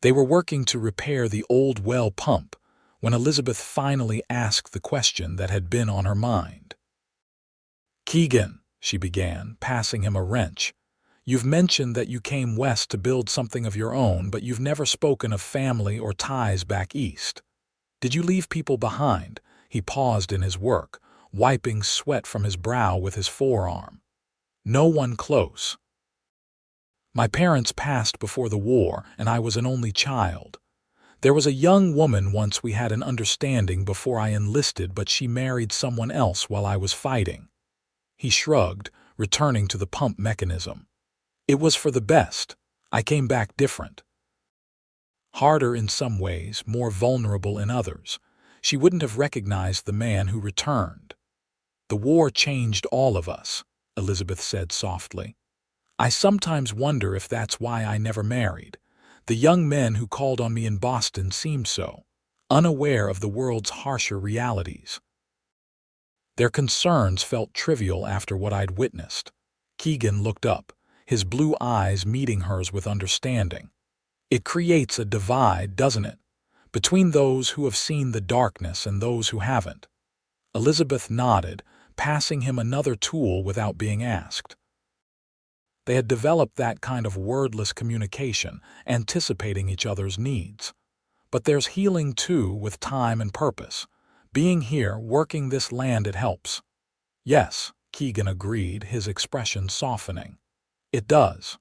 they were working to repair the old well pump when Elizabeth finally asked the question that had been on her mind. "Keegan," she began, passing him a wrench, "you've mentioned that you came west to build something of your own, but you've never spoken of family or ties back east. Did you leave people behind?" He paused in his work, wiping sweat from his brow with his forearm. "No one close. My parents passed before the war, and I was an only child. There was a young woman once we had an understanding before I enlisted, but she married someone else while I was fighting." He shrugged, returning to the pump mechanism. "It was for the best. I came back different. Harder in some ways, more vulnerable in others. She wouldn't have recognized the man who returned." "The war changed all of us," Elizabeth said softly. "I sometimes wonder if that's why I never married. The young men who called on me in Boston seemed so unaware of the world's harsher realities. Their concerns felt trivial after what I'd witnessed." Keegan looked up, his blue eyes meeting hers with understanding. "It creates a divide, doesn't it, between those who have seen the darkness and those who haven't?" Elizabeth nodded, passing him another tool without being asked. They had developed that kind of wordless communication, anticipating each other's needs. But there's healing too, with time and purpose. Being here, working this land, it helps. "Yes," Keegan agreed, his expression softening. "It does."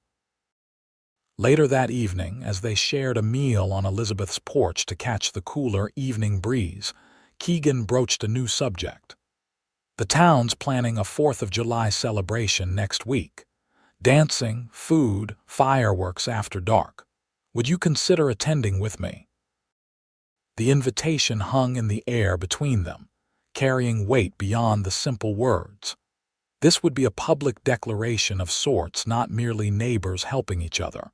Later that evening, as they shared a meal on Elizabeth's porch to catch the cooler evening breeze, Keegan broached a new subject. "The town's planning a 4th of July celebration next week. Dancing, food, fireworks after dark. Would you consider attending with me?" The invitation hung in the air between them, carrying weight beyond the simple words. This would be a public declaration of sorts, not merely neighbors helping each other,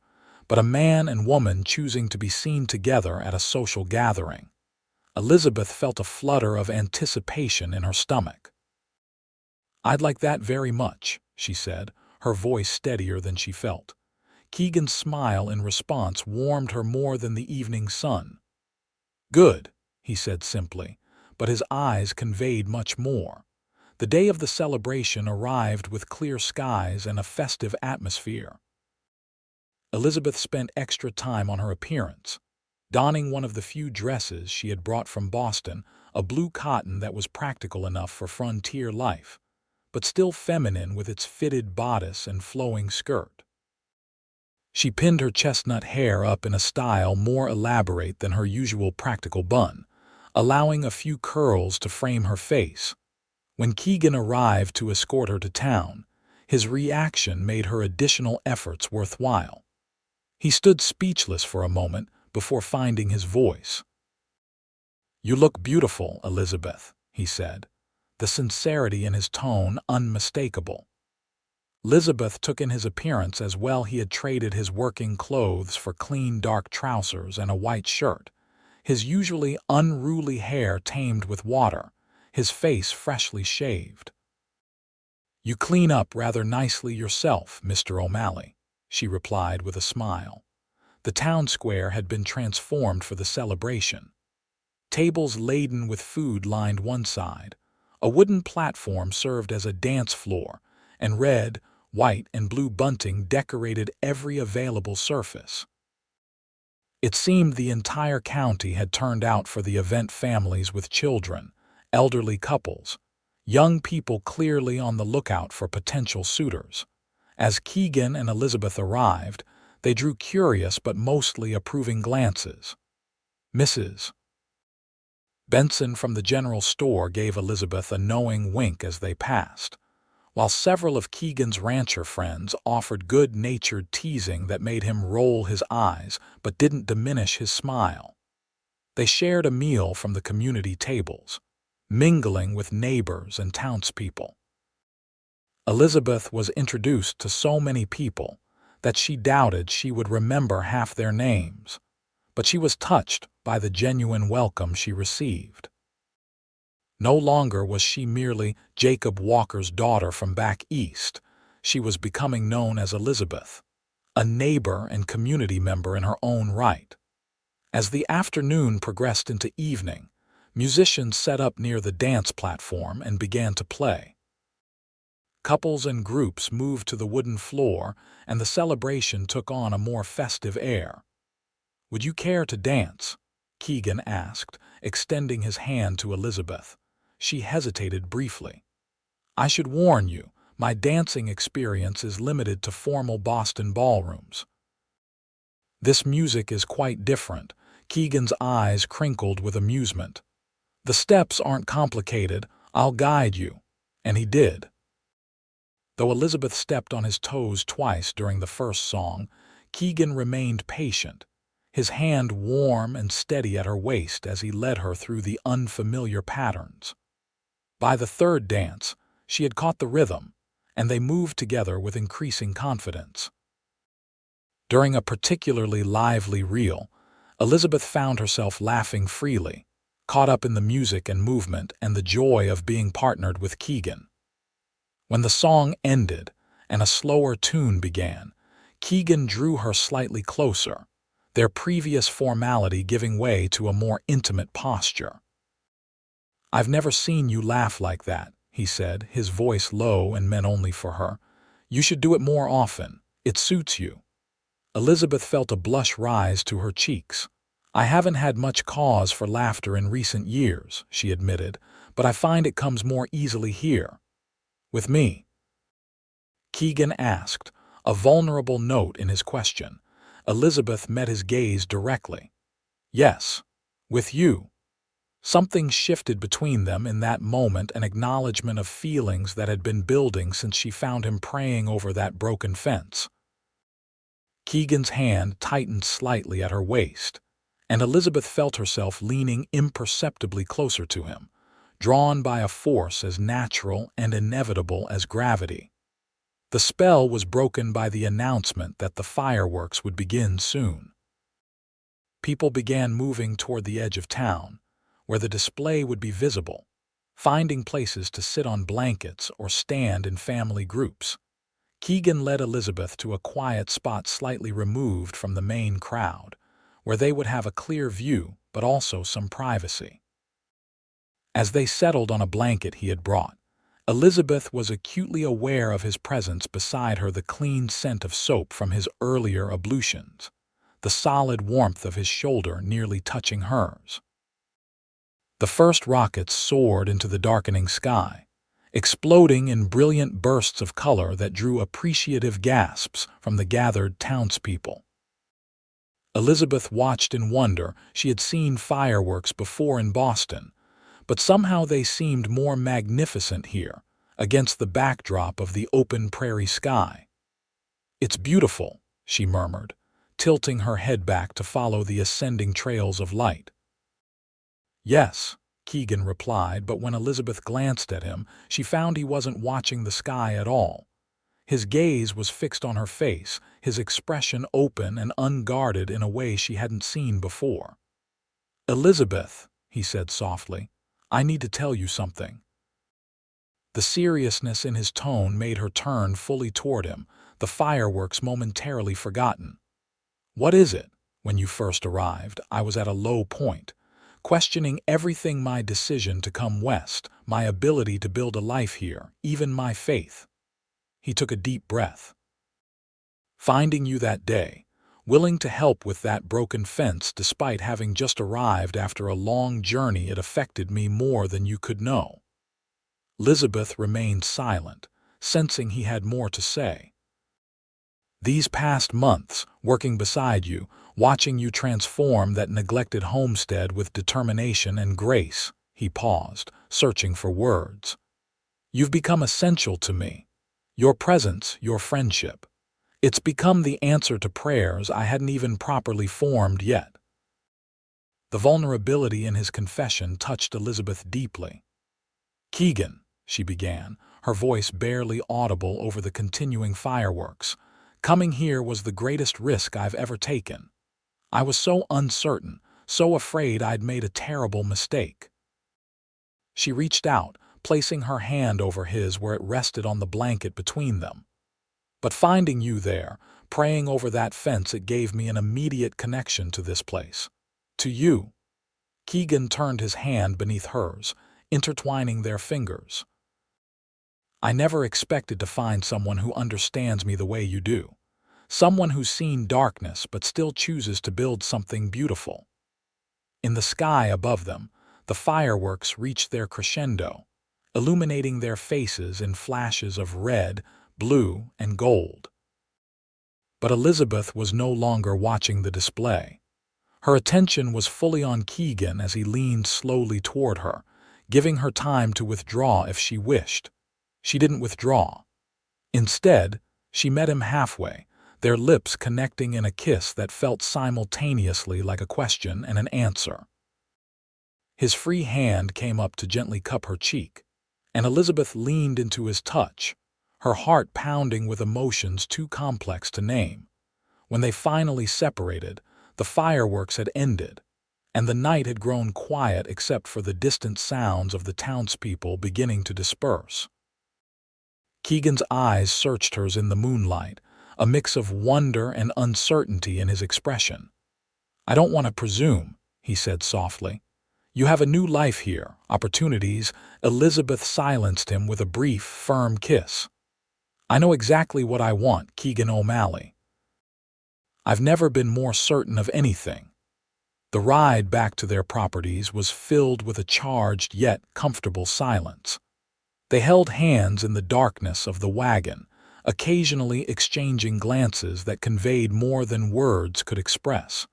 but a man and woman choosing to be seen together at a social gathering. Elizabeth felt a flutter of anticipation in her stomach. "I'd like that very much," she said, her voice steadier than she felt. Keegan's smile in response warmed her more than the evening sun. "Good," he said simply, but his eyes conveyed much more. The day of the celebration arrived with clear skies and a festive atmosphere. Elizabeth spent extra time on her appearance, donning one of the few dresses she had brought from Boston, a blue cotton that was practical enough for frontier life, but still feminine with its fitted bodice and flowing skirt. She pinned her chestnut hair up in a style more elaborate than her usual practical bun, allowing a few curls to frame her face. When Keegan arrived to escort her to town, his reaction made her additional efforts worthwhile. He stood speechless for a moment before finding his voice. "You look beautiful, Elizabeth," he said, the sincerity in his tone unmistakable. Elizabeth took in his appearance as well. He had traded his working clothes for clean dark trousers and a white shirt, his usually unruly hair tamed with water, his face freshly shaved. "You clean up rather nicely yourself, Mr. O'Malley," she replied with a smile. The town square had been transformed for the celebration. Tables laden with food lined one side, a wooden platform served as a dance floor, and red, white, and blue bunting decorated every available surface. It seemed the entire county had turned out for the event. Families with children, elderly couples, young people clearly on the lookout for potential suitors. As Keegan and Elizabeth arrived, they drew curious but mostly approving glances. Mrs. Benson from the general store gave Elizabeth a knowing wink as they passed, while several of Keegan's rancher friends offered good-natured teasing that made him roll his eyes but didn't diminish his smile. They shared a meal from the community tables, mingling with neighbors and townspeople. Elizabeth was introduced to so many people that she doubted she would remember half their names, but she was touched by the genuine welcome she received. No longer was she merely Jacob Walker's daughter from back east. She was becoming known as Elizabeth, a neighbor and community member in her own right. As the afternoon progressed into evening, musicians set up near the dance platform and began to play. Couples and groups moved to the wooden floor, and the celebration took on a more festive air. "Would you care to dance?" Keegan asked, extending his hand to Elizabeth. She hesitated briefly. "I should warn you, my dancing experience is limited to formal Boston ballrooms." "This music is quite different." Keegan's eyes crinkled with amusement. "The steps aren't complicated. I'll guide you." And he did. Though Elizabeth stepped on his toes twice during the first song, Keegan remained patient, his hand warm and steady at her waist as he led her through the unfamiliar patterns. By the third dance, she had caught the rhythm, and they moved together with increasing confidence. During a particularly lively reel, Elizabeth found herself laughing freely, caught up in the music and movement and the joy of being partnered with Keegan. When the song ended and a slower tune began, Keegan drew her slightly closer, their previous formality giving way to a more intimate posture. "I've never seen you laugh like that," he said, his voice low and meant only for her. "You should do it more often. It suits you." Elizabeth felt a blush rise to her cheeks. "I haven't had much cause for laughter in recent years," she admitted, "but I find it comes more easily here." "With me?" Keegan asked, a vulnerable note in his question. Elizabeth met his gaze directly. "Yes, with you." Something shifted between them in that moment, an acknowledgement of feelings that had been building since she found him praying over that broken fence. Keegan's hand tightened slightly at her waist, and Elizabeth felt herself leaning imperceptibly closer to him, drawn by a force as natural and inevitable as gravity. The spell was broken by the announcement that the fireworks would begin soon. People began moving toward the edge of town, where the display would be visible, finding places to sit on blankets or stand in family groups. Keegan led Elizabeth to a quiet spot slightly removed from the main crowd, where they would have a clear view but also some privacy. As they settled on a blanket he had brought, Elizabeth was acutely aware of his presence beside her, the clean scent of soap from his earlier ablutions, the solid warmth of his shoulder nearly touching hers. The first rockets soared into the darkening sky, exploding in brilliant bursts of color that drew appreciative gasps from the gathered townspeople. Elizabeth watched in wonder. She had seen fireworks before in Boston, but somehow they seemed more magnificent here, against the backdrop of the open prairie sky. "It's beautiful," she murmured, tilting her head back to follow the ascending trails of light. "Yes," Keegan replied, but when Elizabeth glanced at him, she found he wasn't watching the sky at all. His gaze was fixed on her face, his expression open and unguarded in a way she hadn't seen before. "Elizabeth," he said softly, "I need to tell you something." The seriousness in his tone made her turn fully toward him, the fireworks momentarily forgotten. "What is it?" "When you first arrived, I was at a low point, questioning everything: my decision to come west, my ability to build a life here, even my faith." He took a deep breath. "Finding you that day, willing to help with that broken fence despite having just arrived after a long journey, it affected me more than you could know." Elizabeth remained silent, sensing he had more to say. "These past months, working beside you, watching you transform that neglected homestead with determination and grace," he paused, searching for words. "You've become essential to me. Your presence, your friendship. It's become the answer to prayers I hadn't even properly formed yet." The vulnerability in his confession touched Elizabeth deeply. "Keegan," she began, her voice barely audible over the continuing fireworks, "coming here was the greatest risk I've ever taken. I was so uncertain, so afraid I'd made a terrible mistake." She reached out, placing her hand over his where it rested on the blanket between them. "But finding you there, praying over that fence, it gave me an immediate connection to this place. To you." Keegan turned his hand beneath hers, intertwining their fingers. "I never expected to find someone who understands me the way you do. Someone who's seen darkness but still chooses to build something beautiful." In the sky above them, the fireworks reached their crescendo, illuminating their faces in flashes of red, blue, and gold. But Elizabeth was no longer watching the display. Her attention was fully on Keegan as he leaned slowly toward her, giving her time to withdraw if she wished. She didn't withdraw. Instead, she met him halfway, their lips connecting in a kiss that felt simultaneously like a question and an answer. His free hand came up to gently cup her cheek, and Elizabeth leaned into his touch, her heart pounding with emotions too complex to name. When they finally separated, the fireworks had ended, and the night had grown quiet except for the distant sounds of the townspeople beginning to disperse. Keegan's eyes searched hers in the moonlight, a mix of wonder and uncertainty in his expression. "I don't want to presume," he said softly. "You have a new life here, opportunities." Elizabeth silenced him with a brief, firm kiss. "I know exactly what I want, Keegan O'Malley. I've never been more certain of anything." The ride back to their properties was filled with a charged yet comfortable silence. They held hands in the darkness of the wagon, occasionally exchanging glances that conveyed more than words could express.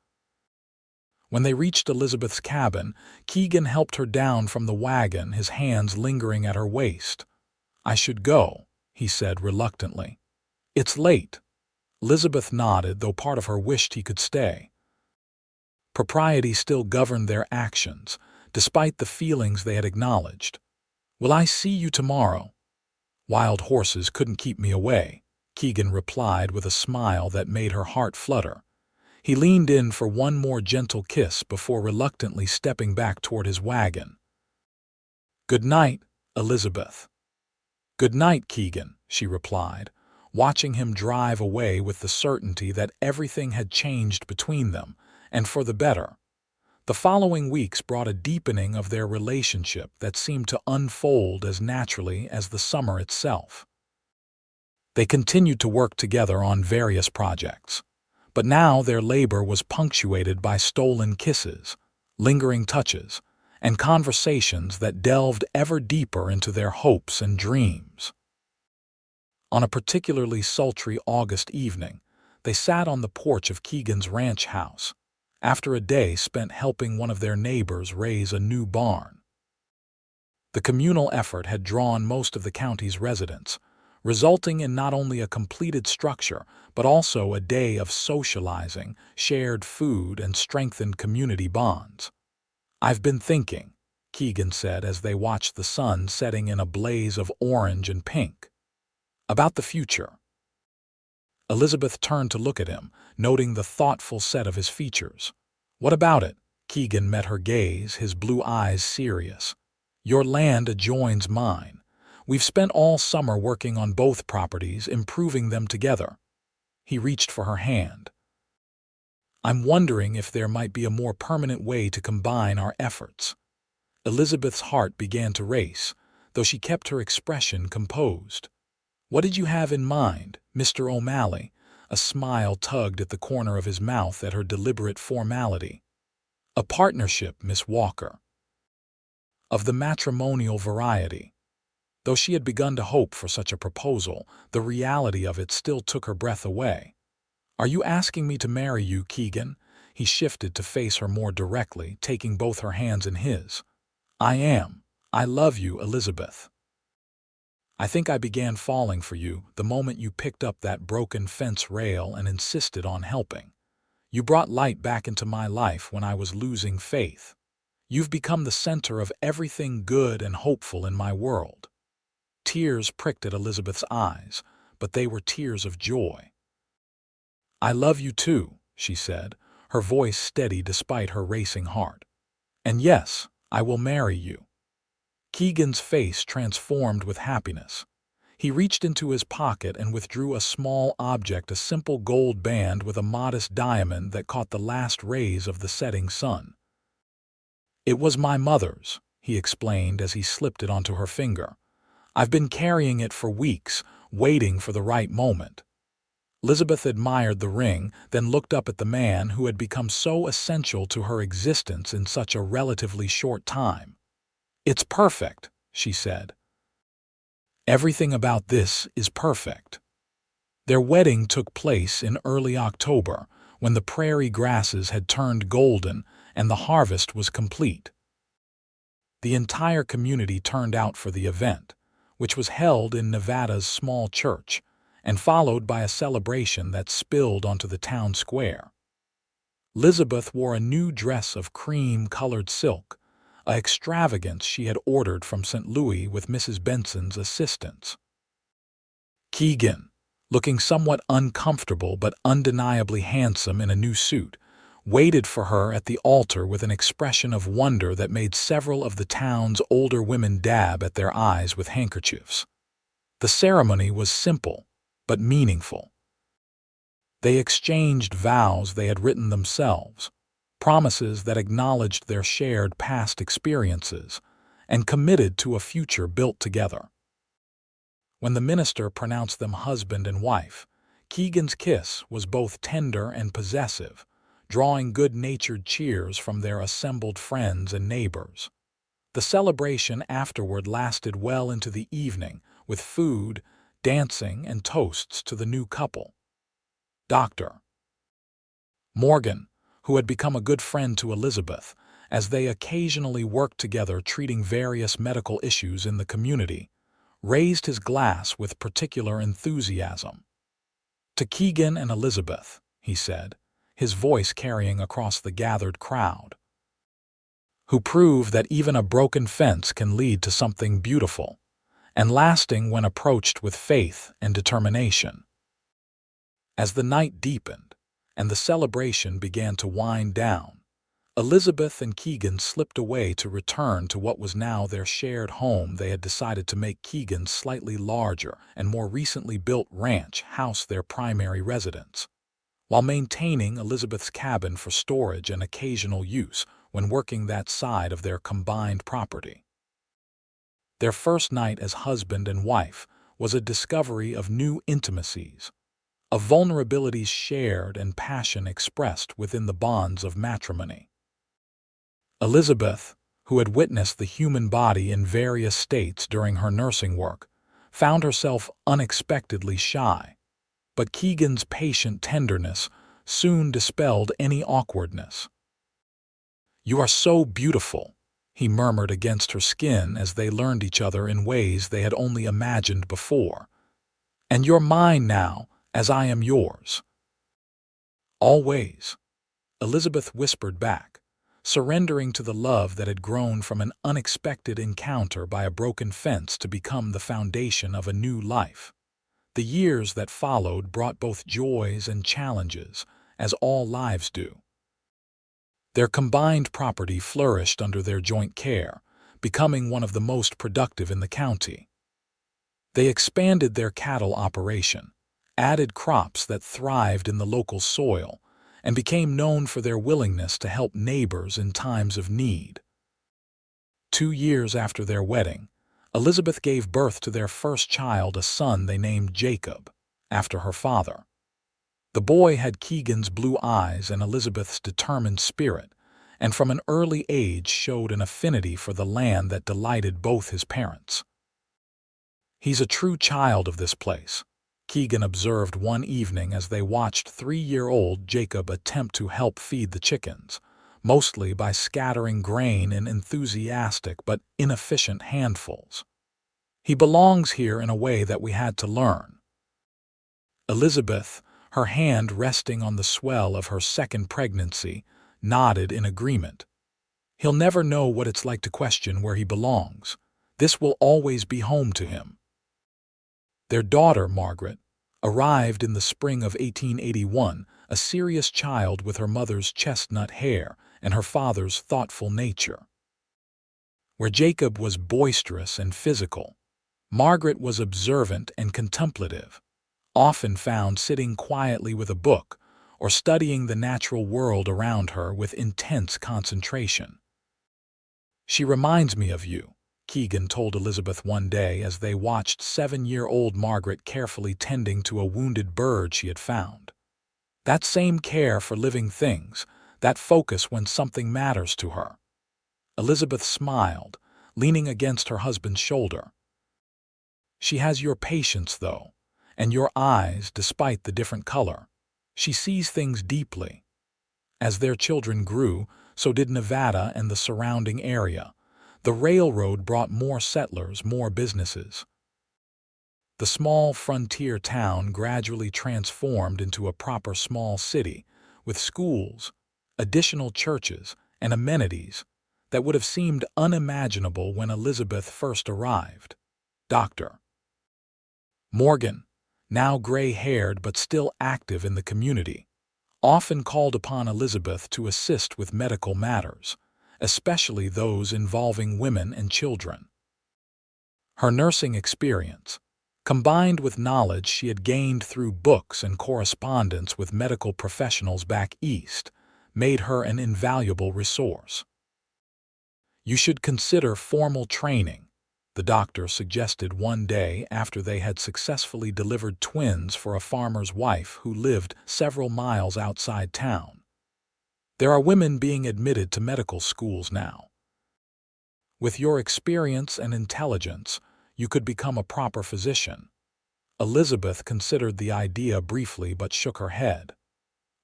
When they reached Elizabeth's cabin, Keegan helped her down from the wagon, his hands lingering at her waist. "I should go," he said reluctantly. "It's late." Elizabeth nodded, though part of her wished he could stay. Propriety still governed their actions, despite the feelings they had acknowledged. "Will I see you tomorrow?" "Wild horses couldn't keep me away," Keegan replied with a smile that made her heart flutter. He leaned in for one more gentle kiss before reluctantly stepping back toward his wagon. "Good night, Elizabeth." "Good night, Keegan," she replied, watching him drive away with the certainty that everything had changed between them, and for the better. The following weeks brought a deepening of their relationship that seemed to unfold as naturally as the summer itself. They continued to work together on various projects, but now their labor was punctuated by stolen kisses, lingering touches, and conversations that delved ever deeper into their hopes and dreams. On a particularly sultry August evening, they sat on the porch of Keegan's ranch house, after a day spent helping one of their neighbors raise a new barn. The communal effort had drawn most of the county's residents, resulting in not only a completed structure, but also a day of socializing, shared food, and strengthened community bonds. "I've been thinking," Keegan said as they watched the sun setting in a blaze of orange and pink, "about the future." Elizabeth turned to look at him, noting the thoughtful set of his features. "What about it?" Keegan met her gaze, his blue eyes serious. "Your land adjoins mine. We've spent all summer working on both properties, improving them together." He reached for her hand. "I'm wondering if there might be a more permanent way to combine our efforts." Elizabeth's heart began to race, though she kept her expression composed. "What did you have in mind, Mr. O'Malley?" A smile tugged at the corner of his mouth at her deliberate formality. "A partnership, Miss Walker. Of the matrimonial variety." Though she had begun to hope for such a proposal, the reality of it still took her breath away. "Are you asking me to marry you, Keegan?" He shifted to face her more directly, taking both her hands in his. "I am. I love you, Elizabeth. I think I began falling for you the moment you picked up that broken fence rail and insisted on helping. You brought light back into my life when I was losing faith. You've become the center of everything good and hopeful in my world." Tears pricked at Elizabeth's eyes, but they were tears of joy. "I love you too," she said, her voice steady despite her racing heart. "And yes, I will marry you." Keegan's face transformed with happiness. He reached into his pocket and withdrew a small object, a simple gold band with a modest diamond that caught the last rays of the setting sun. "It was my mother's," he explained as he slipped it onto her finger. "I've been carrying it for weeks, waiting for the right moment." Elizabeth admired the ring, then looked up at the man who had become so essential to her existence in such a relatively short time. "It's perfect," she said. "Everything about this is perfect." Their wedding took place in early October, when the prairie grasses had turned golden and the harvest was complete. The entire community turned out for the event, which was held in Nevada's small church, and followed by a celebration that spilled onto the town square. Elizabeth wore a new dress of cream-colored silk, an extravagance she had ordered from St. Louis with Mrs. Benson's assistance. Keegan, looking somewhat uncomfortable but undeniably handsome in a new suit, waited for her at the altar with an expression of wonder that made several of the town's older women dab at their eyes with handkerchiefs. The ceremony was simple, but meaningful. They exchanged vows they had written themselves, promises that acknowledged their shared past experiences, and committed to a future built together. When the minister pronounced them husband and wife, Keegan's kiss was both tender and possessive, drawing good-natured cheers from their assembled friends and neighbors. The celebration afterward lasted well into the evening, with food, dancing, and toasts to the new couple. Dr. Morgan, who had become a good friend to Elizabeth, as they occasionally worked together treating various medical issues in the community, raised his glass with particular enthusiasm. "To Keegan and Elizabeth," he said, his voice carrying across the gathered crowd, "who prove that even a broken fence can lead to something beautiful and lasting when approached with faith and determination." As the night deepened and the celebration began to wind down, Elizabeth and Keegan slipped away to return to what was now their shared home. They had decided to make Keegan's slightly larger and more recently built ranch house their primary residence, while maintaining Elizabeth's cabin for storage and occasional use, when working that side of their combined property. Their first night as husband and wife was a discovery of new intimacies, of vulnerabilities shared and passion expressed within the bonds of matrimony. Elizabeth, who had witnessed the human body in various states during her nursing work, found herself unexpectedly shy, but Keegan's patient tenderness soon dispelled any awkwardness. "You are so beautiful," he murmured against her skin as they learned each other in ways they had only imagined before. "And you're mine now, as I am yours." "Always," Elizabeth whispered back, surrendering to the love that had grown from an unexpected encounter by a broken fence to become the foundation of a new life. The years that followed brought both joys and challenges, as all lives do. Their combined property flourished under their joint care, becoming one of the most productive in the county. They expanded their cattle operation, added crops that thrived in the local soil, and became known for their willingness to help neighbors in times of need. 2 years after their wedding, Elizabeth gave birth to their first child, a son they named Jacob, after her father. The boy had Keegan's blue eyes and Elizabeth's determined spirit, and from an early age showed an affinity for the land that delighted both his parents. "He's a true child of this place," Keegan observed one evening as they watched 3-year-old Jacob attempt to help feed the chickens, mostly by scattering grain in enthusiastic but inefficient handfuls. "He belongs here in a way that we had to learn." Elizabeth, her hand resting on the swell of her second pregnancy, nodded in agreement. "He'll never know what it's like to question where he belongs. This will always be home to him." Their daughter, Margaret, arrived in the spring of 1881, a serious child with her mother's chestnut hair and her father's thoughtful nature. Where Jacob was boisterous and physical, Margaret was observant and contemplative, often found sitting quietly with a book or studying the natural world around her with intense concentration. "She reminds me of you," Keegan told Elizabeth one day as they watched 7-year-old Margaret carefully tending to a wounded bird she had found. "That same care for living things, that focus when something matters to her." Elizabeth smiled, leaning against her husband's shoulder. "She has your patience, though, and your eyes, despite the different color. She sees things deeply." As their children grew, so did Nevada and the surrounding area. The railroad brought more settlers, more businesses. The small frontier town gradually transformed into a proper small city, with schools, additional churches, and amenities that would have seemed unimaginable when Elizabeth first arrived. Dr. Morgan, now gray-haired but still active in the community, often called upon Elizabeth to assist with medical matters, especially those involving women and children. Her nursing experience, combined with knowledge she had gained through books and correspondence with medical professionals back east, made her an invaluable resource. "You should consider formal training," the doctor suggested one day after they had successfully delivered twins for a farmer's wife who lived several miles outside town. "There are women being admitted to medical schools now. With your experience and intelligence, you could become a proper physician." Elizabeth considered the idea briefly but shook her head.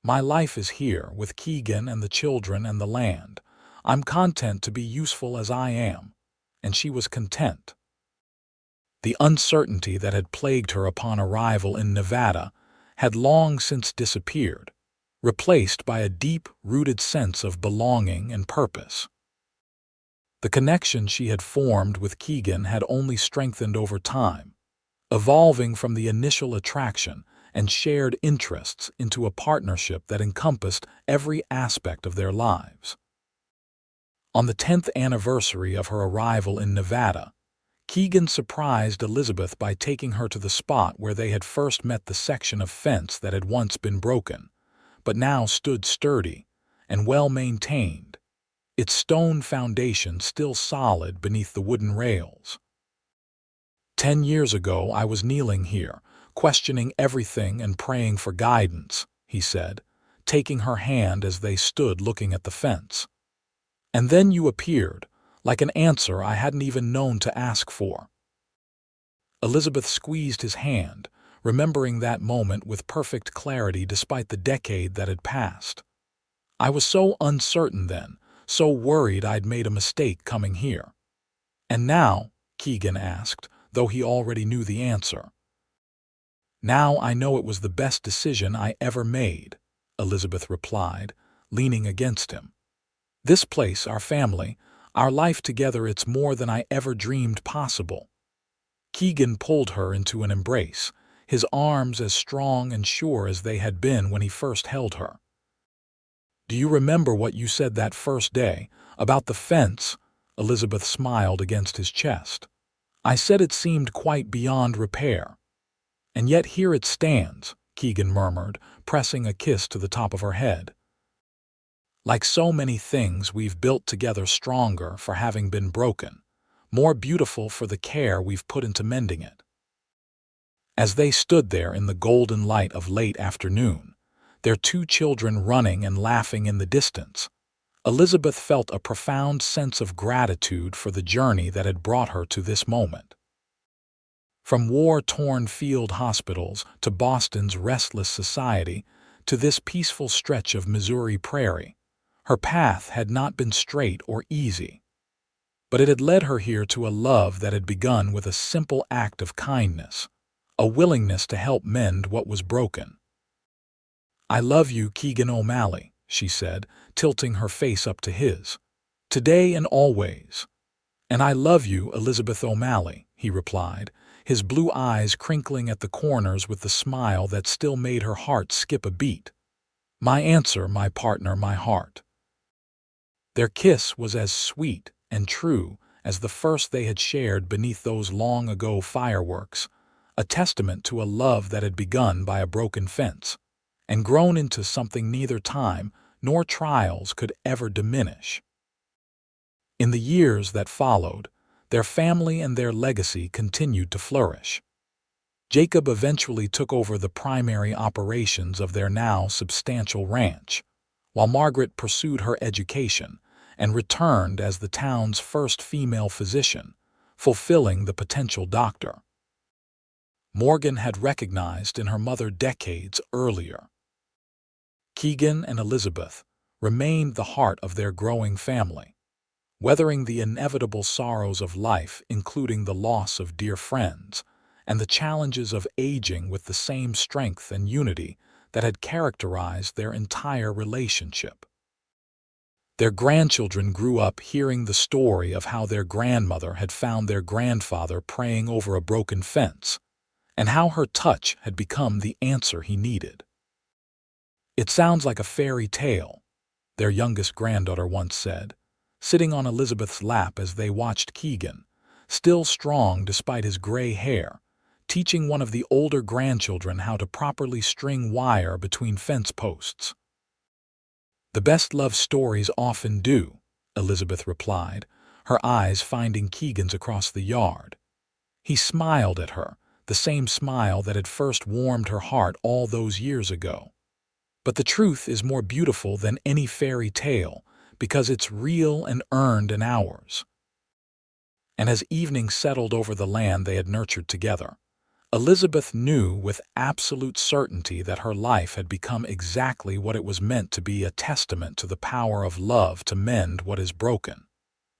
"My life is here, with Keegan and the children and the land. I'm content to be useful as I am," and she was content. The uncertainty that had plagued her upon arrival in Nevada had long since disappeared, replaced by a deep-rooted sense of belonging and purpose. The connection she had formed with Keegan had only strengthened over time, evolving from the initial attraction and shared interests into a partnership that encompassed every aspect of their lives. On the 10th anniversary of her arrival in Nevada, Keegan surprised Elizabeth by taking her to the spot where they had first met, the section of fence that had once been broken, but now stood sturdy and well-maintained. its stone foundation still solid beneath the wooden rails. 10 years ago, I was kneeling here, questioning everything and praying for guidance, he said, taking her hand as they stood looking at the fence. And then you appeared, like an answer I hadn't even known to ask for. Elizabeth squeezed his hand, remembering that moment with perfect clarity despite the decade that had passed. I was so uncertain then, so worried I'd made a mistake coming here. And now, Keegan asked, though he already knew the answer. Now I know it was the best decision I ever made, Elizabeth replied, leaning against him. This place, our family, our life together, it's more than I ever dreamed possible. Keegan pulled her into an embrace, his arms as strong and sure as they had been when he first held her. Do you remember what you said that first day, about the fence? Elizabeth smiled against his chest. I said it seemed quite beyond repair. And yet here it stands, Keegan murmured, pressing a kiss to the top of her head. Like so many things we've built together, stronger for having been broken, more beautiful for the care we've put into mending it. As they stood there in the golden light of late afternoon, their 2 children running and laughing in the distance, Elizabeth felt a profound sense of gratitude for the journey that had brought her to this moment. From war-torn field hospitals to Boston's restless society to this peaceful stretch of Missouri prairie, her path had not been straight or easy. But it had led her here to a love that had begun with a simple act of kindness, a willingness to help mend what was broken. I love you, Keegan O'Malley, she said, tilting her face up to his. Today and always. And I love you, Elizabeth O'Malley, he replied, his blue eyes crinkling at the corners with the smile that still made her heart skip a beat. My answer, my partner, my heart. Their kiss was as sweet and true as the first they had shared beneath those long-ago fireworks, a testament to a love that had begun by a broken fence and grown into something neither time nor trials could ever diminish. In the years that followed, their family and their legacy continued to flourish. Jacob eventually took over the primary operations of their now substantial ranch, while Margaret pursued her education and returned as the town's first female physician, fulfilling the potential doctor Morgan had recognized in her mother decades earlier. Keegan and Elizabeth remained the heart of their growing family, weathering the inevitable sorrows of life, including the loss of dear friends and the challenges of aging, with the same strength and unity that had characterized their entire relationship. Their grandchildren grew up hearing the story of how their grandmother had found their grandfather praying over a broken fence, and how her touch had become the answer he needed. It sounds like a fairy tale, their youngest granddaughter once said, sitting on Elizabeth's lap as they watched Keegan, still strong despite his gray hair, teaching one of the older grandchildren how to properly string wire between fence posts. The best love stories often do, Elizabeth replied, her eyes finding Keegan's across the yard. He smiled at her, the same smile that had first warmed her heart all those years ago. But the truth is more beautiful than any fairy tale, because it's real and earned in hours. And as evening settled over the land they had nurtured together, Elizabeth knew with absolute certainty that her life had become exactly what it was meant to be, a testament to the power of love to mend what is broken,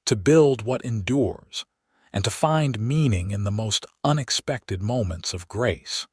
to build what endures, and to find meaning in the most unexpected moments of grace.